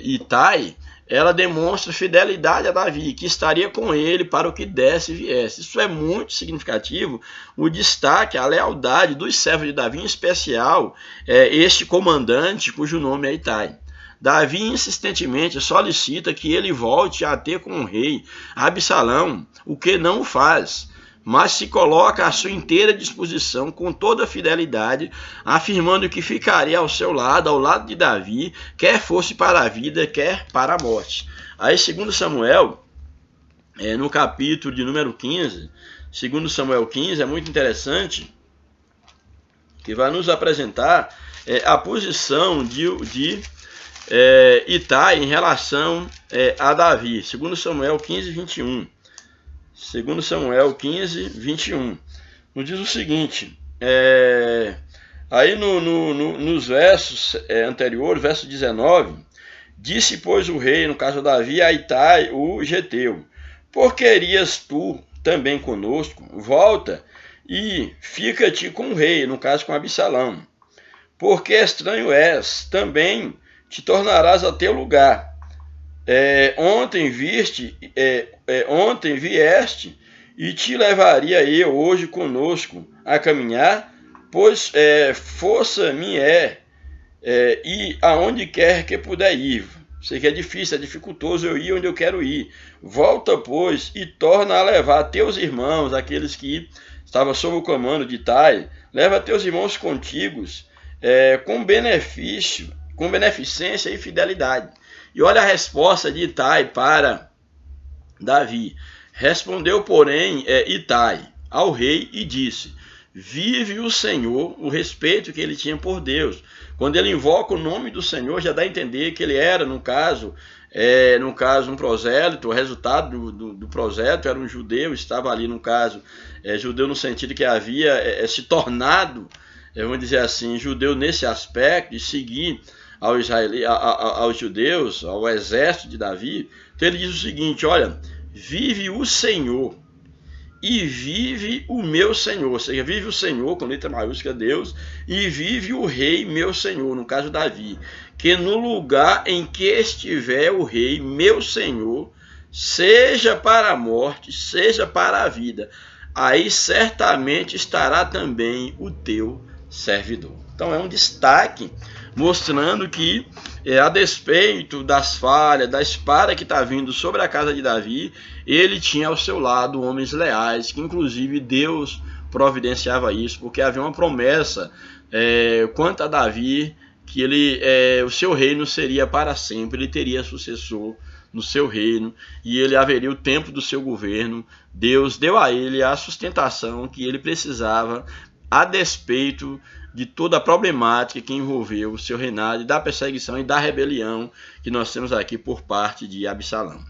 Itai, ela demonstra fidelidade a Davi, que estaria com ele para o que desse e viesse. Isso é muito significativo, o destaque, a lealdade dos servos de Davi, em especial este comandante, cujo nome é Itai. Davi insistentemente solicita que ele volte a ter com o rei Absalão, o que não faz. mas se coloca à sua inteira disposição com toda fidelidade, afirmando que ficaria ao seu lado, ao lado de Davi, quer fosse para a vida, quer para a morte. Aí 2 Samuel, no capítulo de número 15, 2 Samuel 15, é muito interessante, que vai nos apresentar a posição de Itai em relação a Davi. 2 Samuel 15, 21. 2 Samuel 15, 21. Nos diz o seguinte, aí nos versos anteriores, verso 19, disse, pois, o rei, no caso Davi, a Itai, o geteu, por que irias tu também conosco? Volta e fica-te com o rei, no caso com Absalão, porque estranho és, também te tornarás a teu lugar. Ontem vieste e te levaria eu hoje conosco a caminhar, pois força me e aonde quer que puder ir. Sei que é difícil, é dificultoso eu ir onde eu quero ir. Volta, pois, e torna a levar teus irmãos, aqueles que estavam sob o comando de Itai, leva teus irmãos contigo, com beneficência e fidelidade. E olha a resposta de Itai para Davi. Respondeu, porém, Itai ao rei e disse, vive o Senhor, o respeito que ele tinha por Deus. Quando ele invoca o nome do Senhor, já dá a entender que ele era, no caso, um prosélito. O resultado do prosélito era um judeu, estava ali, no caso, judeu no sentido que havia se tornado, vamos dizer assim, judeu nesse aspecto, de seguir aos judeus, ao exército de Davi. Então ele diz o seguinte, olha, vive o Senhor e vive o meu Senhor, ou seja, vive o Senhor, com letra maiúscula, Deus, e vive o rei, meu Senhor, no caso Davi, que no lugar em que estiver o rei, meu Senhor, seja para a morte, seja para a vida, aí certamente estará também o teu servidor. Então é um destaque mostrando que, a despeito das falhas, da espada que está vindo sobre a casa de Davi, ele tinha ao seu lado homens leais, que inclusive Deus providenciava isso, porque havia uma promessa quanto a Davi, que o seu reino seria para sempre, ele teria sucessor no seu reino, e ele haveria o tempo do seu governo. Deus deu a ele a sustentação que ele precisava, a despeito de toda a problemática que envolveu o seu reinado, e da perseguição e da rebelião que nós temos aqui por parte de Absalão.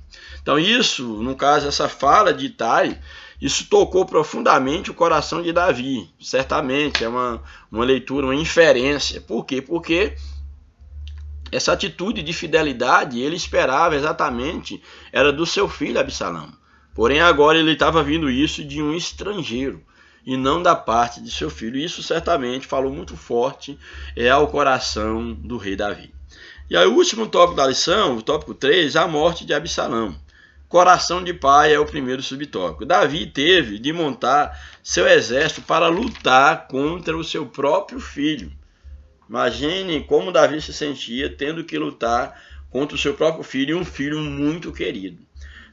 Então isso, no caso, essa fala de Itai, isso tocou profundamente o coração de Davi. Certamente é uma leitura, uma inferência. Por quê? Porque essa atitude de fidelidade ele esperava exatamente, era do seu filho Absalão. Porém agora ele estava vendo isso de um estrangeiro, e não da parte de seu filho. Isso certamente falou muito forte ao coração do rei Davi. E aí o último tópico da lição, o tópico 3, a morte de Absalão. Coração de pai é o primeiro subtópico. Davi teve de montar seu exército para lutar contra o seu próprio filho. Imagine como Davi se sentia tendo que lutar contra o seu próprio filho, e um filho muito querido.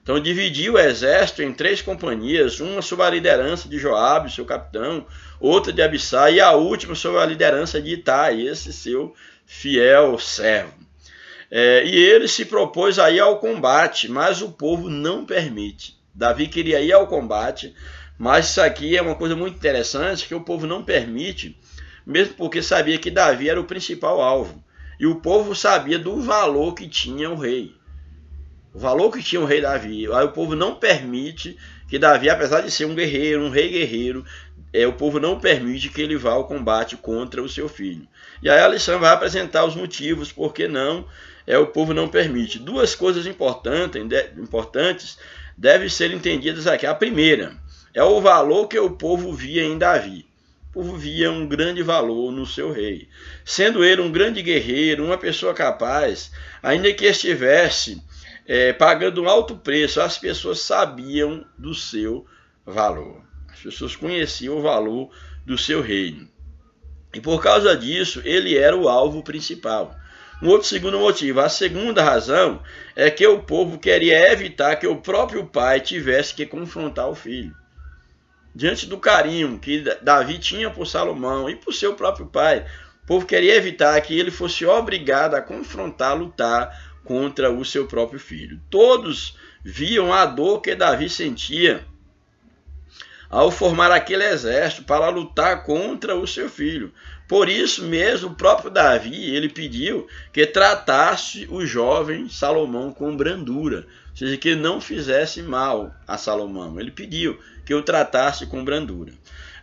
Então dividiu o exército em 3 companhias, uma sob a liderança de Joabe, seu capitão, outra de Abissai, e a última sob a liderança de Itai, esse seu fiel servo. E ele se propôs a ir ao combate, mas o povo não permite. Davi queria ir ao combate, mas isso aqui é uma coisa muito interessante, que o povo não permite, mesmo porque sabia que Davi era o principal alvo. E o povo sabia do valor que tinha o rei. O valor que tinha o rei Davi. Aí o povo não permite que Davi, apesar de ser um guerreiro, um rei guerreiro, o povo não permite que ele vá ao combate contra o seu filho. E aí a lição vai apresentar os motivos por que não, o povo não permite. 2 coisas importantes devem ser entendidas aqui. A primeira é o valor que o povo via em Davi. O povo via um grande valor no seu rei. Sendo ele um grande guerreiro, uma pessoa capaz, ainda que estivesse pagando um alto preço, as pessoas sabiam do seu valor. As pessoas conheciam o valor do seu reino. E por causa disso, ele era o alvo principal. Um outro segundo motivo. A segunda razão é que o povo queria evitar que o próprio pai tivesse que confrontar o filho. diante do carinho que Davi tinha por Salomão e por seu próprio pai, o povo queria evitar que ele fosse obrigado a confrontar, lutar contra o seu próprio filho. Todos viam a dor que Davi sentia ao formar aquele exército para lutar contra o seu filho. Por isso mesmo, o próprio Davi, ele pediu que tratasse o jovem Salomão com brandura, ou seja, que não fizesse mal a Salomão. Ele pediu que o tratasse com brandura.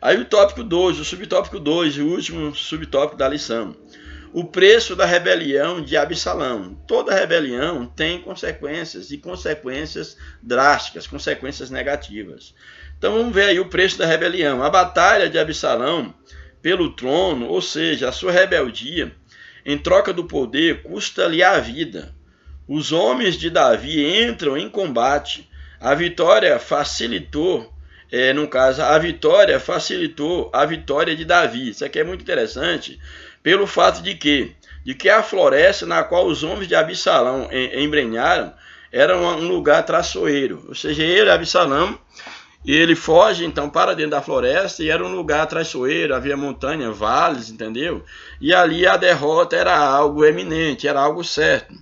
Aí o tópico 2, o subtópico 2, o último subtópico da lição. O preço da rebelião de Absalão. Toda rebelião tem consequências, e consequências drásticas, consequências negativas. Então vamos ver aí o preço da rebelião. A batalha de Absalão pelo trono, ou seja, a sua rebeldia, em troca do poder, custa-lhe a vida. Os homens de Davi entram em combate. A vitória facilitou, a vitória facilitou a vitória de Davi. Isso aqui é muito interessante, pelo fato de que a floresta na qual os homens de Absalão embrenharam era um lugar traiçoeiro. Ou seja, ele, Absalão, ele foge então para dentro da floresta e era um lugar traiçoeiro, havia montanha, vales, entendeu? E ali a derrota era algo eminente, era algo certo.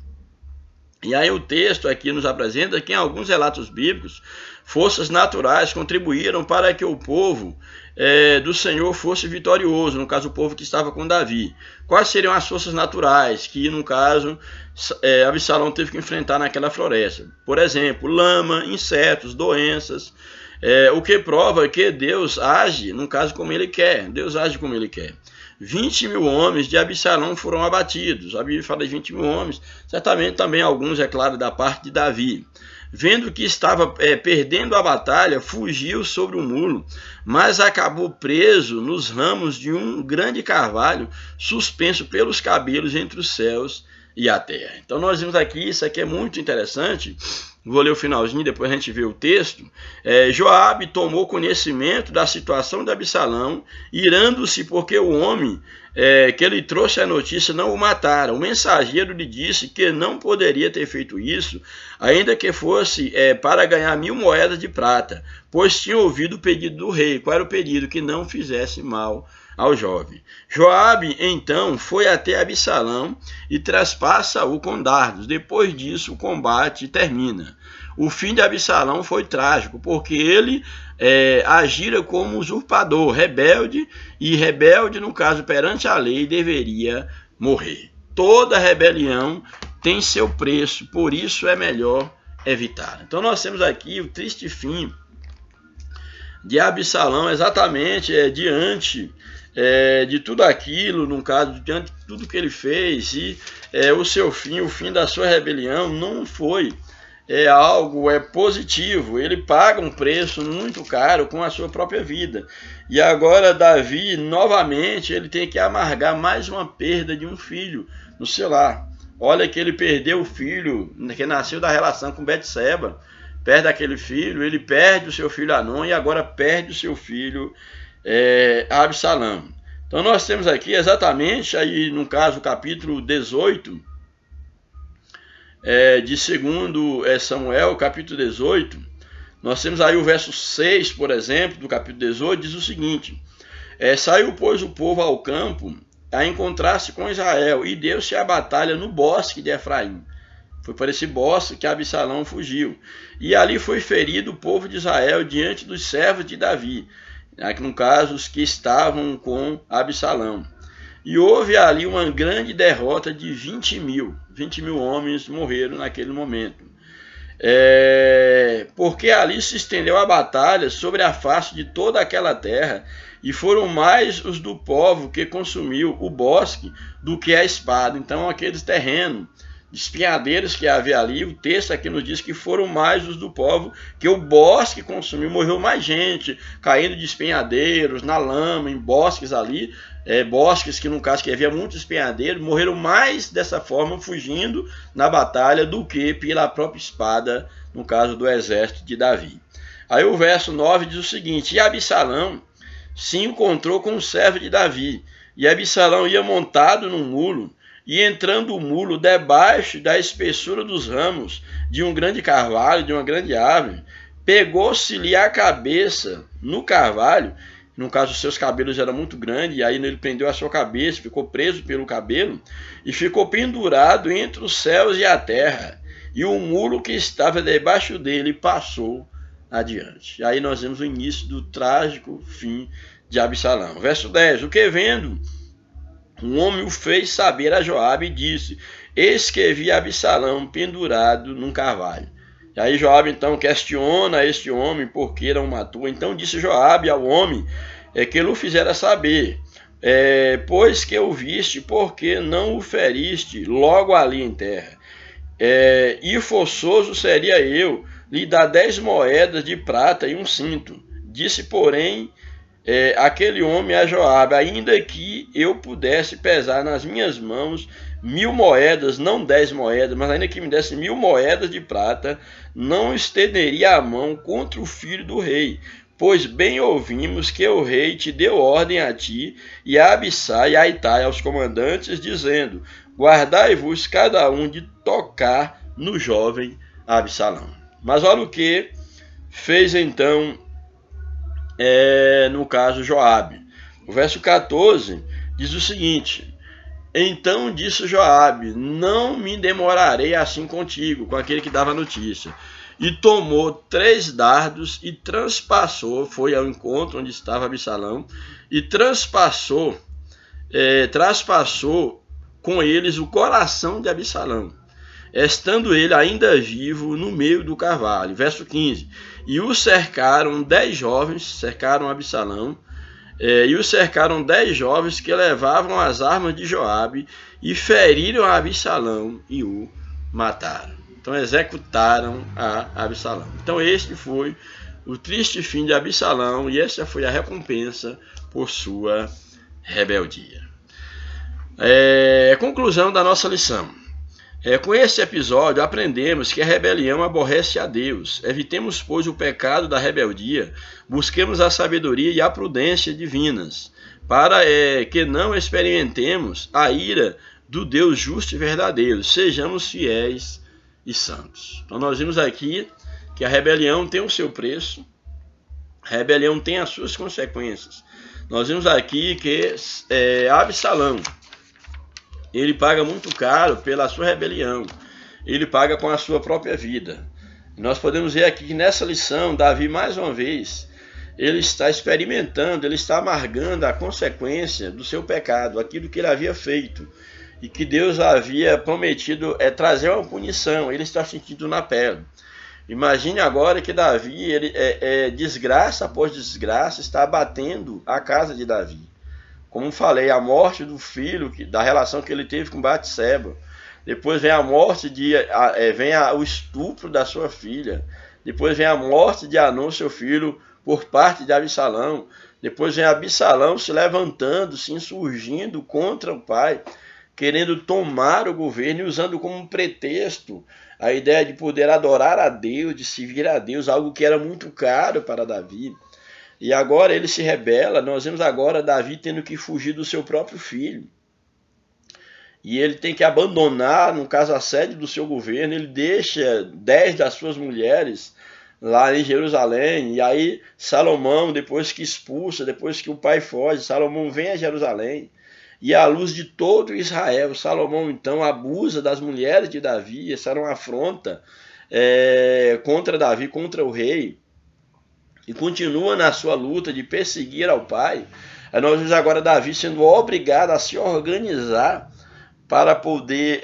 E aí o texto aqui nos apresenta que em alguns relatos bíblicos, forças naturais contribuíram para que o povo do Senhor fosse vitorioso, no caso o povo que estava com Davi. Quais seriam as forças naturais que, no caso, Absalão teve que enfrentar naquela floresta? Por exemplo, lama, insetos, doenças, o que prova que Deus age, no caso, como ele quer. Deus age como ele quer. 20 mil homens de Absalão foram abatidos. A Bíblia fala de 20 mil homens, certamente também alguns, é claro, da parte de Davi. Vendo que estava perdendo a batalha, fugiu sobre o muro, mas acabou preso nos ramos de um grande carvalho, suspenso pelos cabelos entre os céus e a terra. Então nós vimos aqui, isso aqui é muito interessante. Vou ler o finalzinho, depois a gente vê o texto. Joabe tomou conhecimento da situação de Absalão, irando-se porque o homem que lhe trouxe a notícia não o matara. O mensageiro lhe disse que não poderia ter feito isso, ainda que fosse para ganhar 1000 moedas de prata, pois tinha ouvido o pedido do rei. Qual era o pedido? Que não fizesse mal ao jovem. Joabe, então, foi até Absalão e traspassa-o com dardos. Depois disso, o combate termina. O fim de Absalão foi trágico, porque ele agira como usurpador, rebelde, e rebelde, no caso, perante a lei, deveria morrer. Toda rebelião tem seu preço, por isso é melhor evitar. Então nós temos aqui o triste fim de Absalão, exatamente diante de tudo aquilo, no caso, diante de tudo que ele fez, e o seu fim, o fim da sua rebelião não foi algo positivo. Ele paga um preço muito caro com a sua própria vida. E agora Davi, novamente, ele tem que amargar mais uma perda de um filho no seu lar. Olha que ele perdeu o filho que nasceu da relação com Betseba, perde aquele filho, ele perde o seu filho Anon e agora perde o seu filho Absalão. Então nós temos aqui exatamente, aí no caso, o capítulo 18, de 2 Samuel, capítulo 18, nós temos aí o verso 6, por exemplo, do capítulo 18, diz o seguinte: saiu, pois, o povo ao campo a encontrar-se com Israel, e deu-se a batalha no bosque de Efraim. Foi para esse bosque que Absalão fugiu. E ali foi ferido o povo de Israel diante dos servos de Davi, no caso, os que estavam com Absalão. E houve ali uma grande derrota de 20 mil. 20 mil homens morreram naquele momento. Porque ali se estendeu a batalha sobre a face de toda aquela terra, e foram mais os do povo que consumiu o bosque do que a espada. Então aqueles terrenos de espinhadeiros que havia ali, o texto aqui nos diz que foram mais os do povo que o bosque consumiu. Morreu mais gente caindo de espinhadeiros, na lama, em bosques ali, bosques que no caso que havia muitos espinhadeiros, morreram mais dessa forma fugindo na batalha do que pela própria espada, no caso do exército de Davi. Aí o verso 9 diz o seguinte: e Absalão se encontrou com o servo de Davi, e Absalão ia montado num mulo, e entrando o mulo debaixo da espessura dos ramos de um grande carvalho, de uma grande árvore, pegou-se-lhe a cabeça no carvalho, no caso os seus cabelos eram muito grandes, e aí ele prendeu a sua cabeça, ficou preso pelo cabelo, e ficou pendurado entre os céus e a terra, e o mulo que estava debaixo dele passou adiante. E aí nós vemos o início do trágico fim de Absalão. Verso 10, o que vendo, um homem o fez saber a Joabe e disse, eis que vi Absalão pendurado num carvalho. E aí Joabe então questiona este homem por que não matou. Então disse Joabe ao homem que ele o fizera saber, pois que o viste, porque não o feriste logo ali em terra. E forçoso seria eu lhe dar 10 moedas de prata e um cinto. Disse, porém, aquele homem a Joabe, ainda que eu pudesse pesar nas minhas mãos 1000 moedas, não 10 moedas, mas ainda que me desse 1000 moedas de prata, não estenderia a mão contra o filho do rei, pois bem ouvimos que o rei te deu ordem a ti e a Abissai e a Itai, aos comandantes, dizendo, guardai-vos cada um de tocar no jovem Absalão. Mas olha o que fez então, no caso Joabe. O verso 14 diz o seguinte, então disse Joabe, não me demorarei assim contigo, com aquele que dava notícia. E tomou 3 dardos e transpassou, foi ao encontro onde estava Absalão, e traspassou com eles o coração de Absalão, estando ele ainda vivo no meio do carvalho. Verso 15, e o cercaram 10 jovens, cercaram Absalão, e o cercaram 10 jovens que levavam as armas de Joabe e feriram a Absalão e o mataram. Então executaram a Absalão. Então este foi o triste fim de Absalão e essa foi a recompensa por sua rebeldia. Conclusão da nossa lição. Com esse episódio aprendemos que a rebelião aborrece a Deus. Evitemos, pois, o pecado da rebeldia, busquemos a sabedoria e a prudência divinas, para que não experimentemos a ira do Deus justo e verdadeiro. Sejamos fiéis e santos. Então nós vimos aqui que a rebelião tem o seu preço, a rebelião tem as suas consequências. Nós vimos aqui que Absalão, ele paga muito caro pela sua rebelião. Ele paga com a sua própria vida. Nós podemos ver aqui que nessa lição, Davi, mais uma vez, ele está experimentando, ele está amargando a consequência do seu pecado, aquilo que ele havia feito. E que Deus havia prometido trazer uma punição. Ele está sentindo na pele. Imagine agora que Davi, desgraça após desgraça, está abatendo a casa de Davi. Como falei, a morte do filho, da relação que ele teve com Batseba. Depois vem a morte vem o estupro da sua filha. Depois vem a morte de Anon, seu filho, por parte de Absalão. Depois vem Absalão se levantando, se insurgindo contra o pai, querendo tomar o governo e usando como pretexto a ideia de poder adorar a Deus, de servir a Deus, algo que era muito caro para Davi. E agora ele se rebela, nós vemos agora Davi tendo que fugir do seu próprio filho. E ele tem que abandonar, no caso, a sede do seu governo. Ele deixa 10 das suas mulheres lá em Jerusalém. E aí Salomão, depois que expulsa, depois que o pai foge, Salomão vem a Jerusalém. E à luz de todo Israel, Salomão então abusa das mulheres de Davi. Essa era uma afronta contra Davi, contra o rei. E continua na sua luta de perseguir ao pai. Nós vemos agora Davi sendo obrigado a se organizar para poder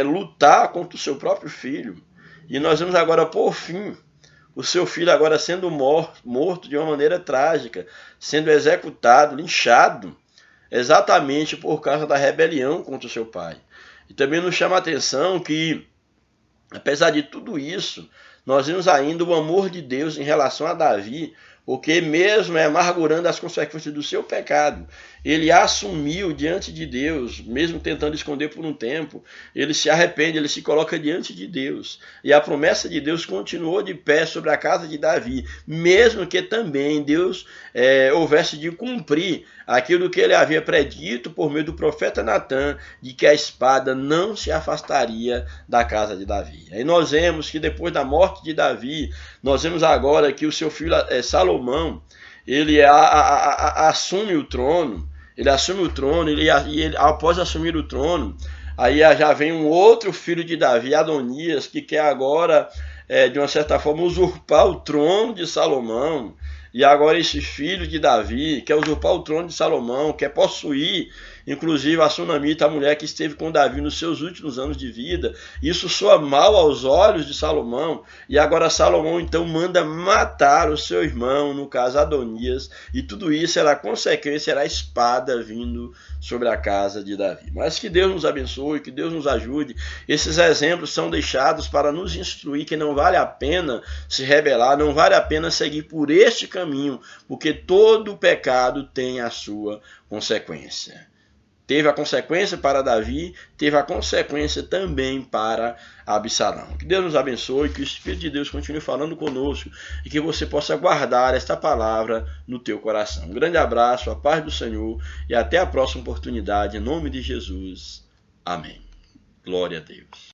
lutar contra o seu próprio filho. E nós vemos agora, por fim, o seu filho agora sendo morto de uma maneira trágica, sendo executado, linchado, exatamente por causa da rebelião contra o seu pai. E também nos chama a atenção que, apesar de tudo isso, nós vemos ainda o amor de Deus em relação a Davi, porque mesmo amargurando as consequências do seu pecado, ele assumiu diante de Deus, mesmo tentando esconder por um tempo, ele se arrepende, ele se coloca diante de Deus. E a promessa de Deus continuou de pé sobre a casa de Davi, mesmo que também Deus houvesse de cumprir aquilo que ele havia predito por meio do profeta Natã, de que a espada não se afastaria da casa de Davi. Aí nós vemos que depois da morte de Davi, nós vemos agora que o seu filho Salomão, ele assume o trono, ele após assumir o trono, aí já vem um outro filho de Davi, Adonias, que quer agora, de uma certa forma, usurpar o trono de Salomão. E agora esse filho de Davi quer usurpar o trono de Salomão, quer possuir, inclusive, a sunamita, a mulher que esteve com Davi nos seus últimos anos de vida. Isso soa mal aos olhos de Salomão. E agora Salomão, então, manda matar o seu irmão, no caso Adonias. E tudo isso era a consequência, era a espada vindo sobre a casa de Davi. Mas que Deus nos abençoe, que Deus nos ajude. Esses exemplos são deixados para nos instruir que não vale a pena se rebelar, não vale a pena seguir por este caminho, porque todo pecado tem a sua consequência. Teve a consequência para Davi, teve a consequência também para Absalão. Que Deus nos abençoe, que o Espírito de Deus continue falando conosco e que você possa guardar esta palavra no teu coração. Um grande abraço, a paz do Senhor e até a próxima oportunidade, em nome de Jesus. Amém. Glória a Deus.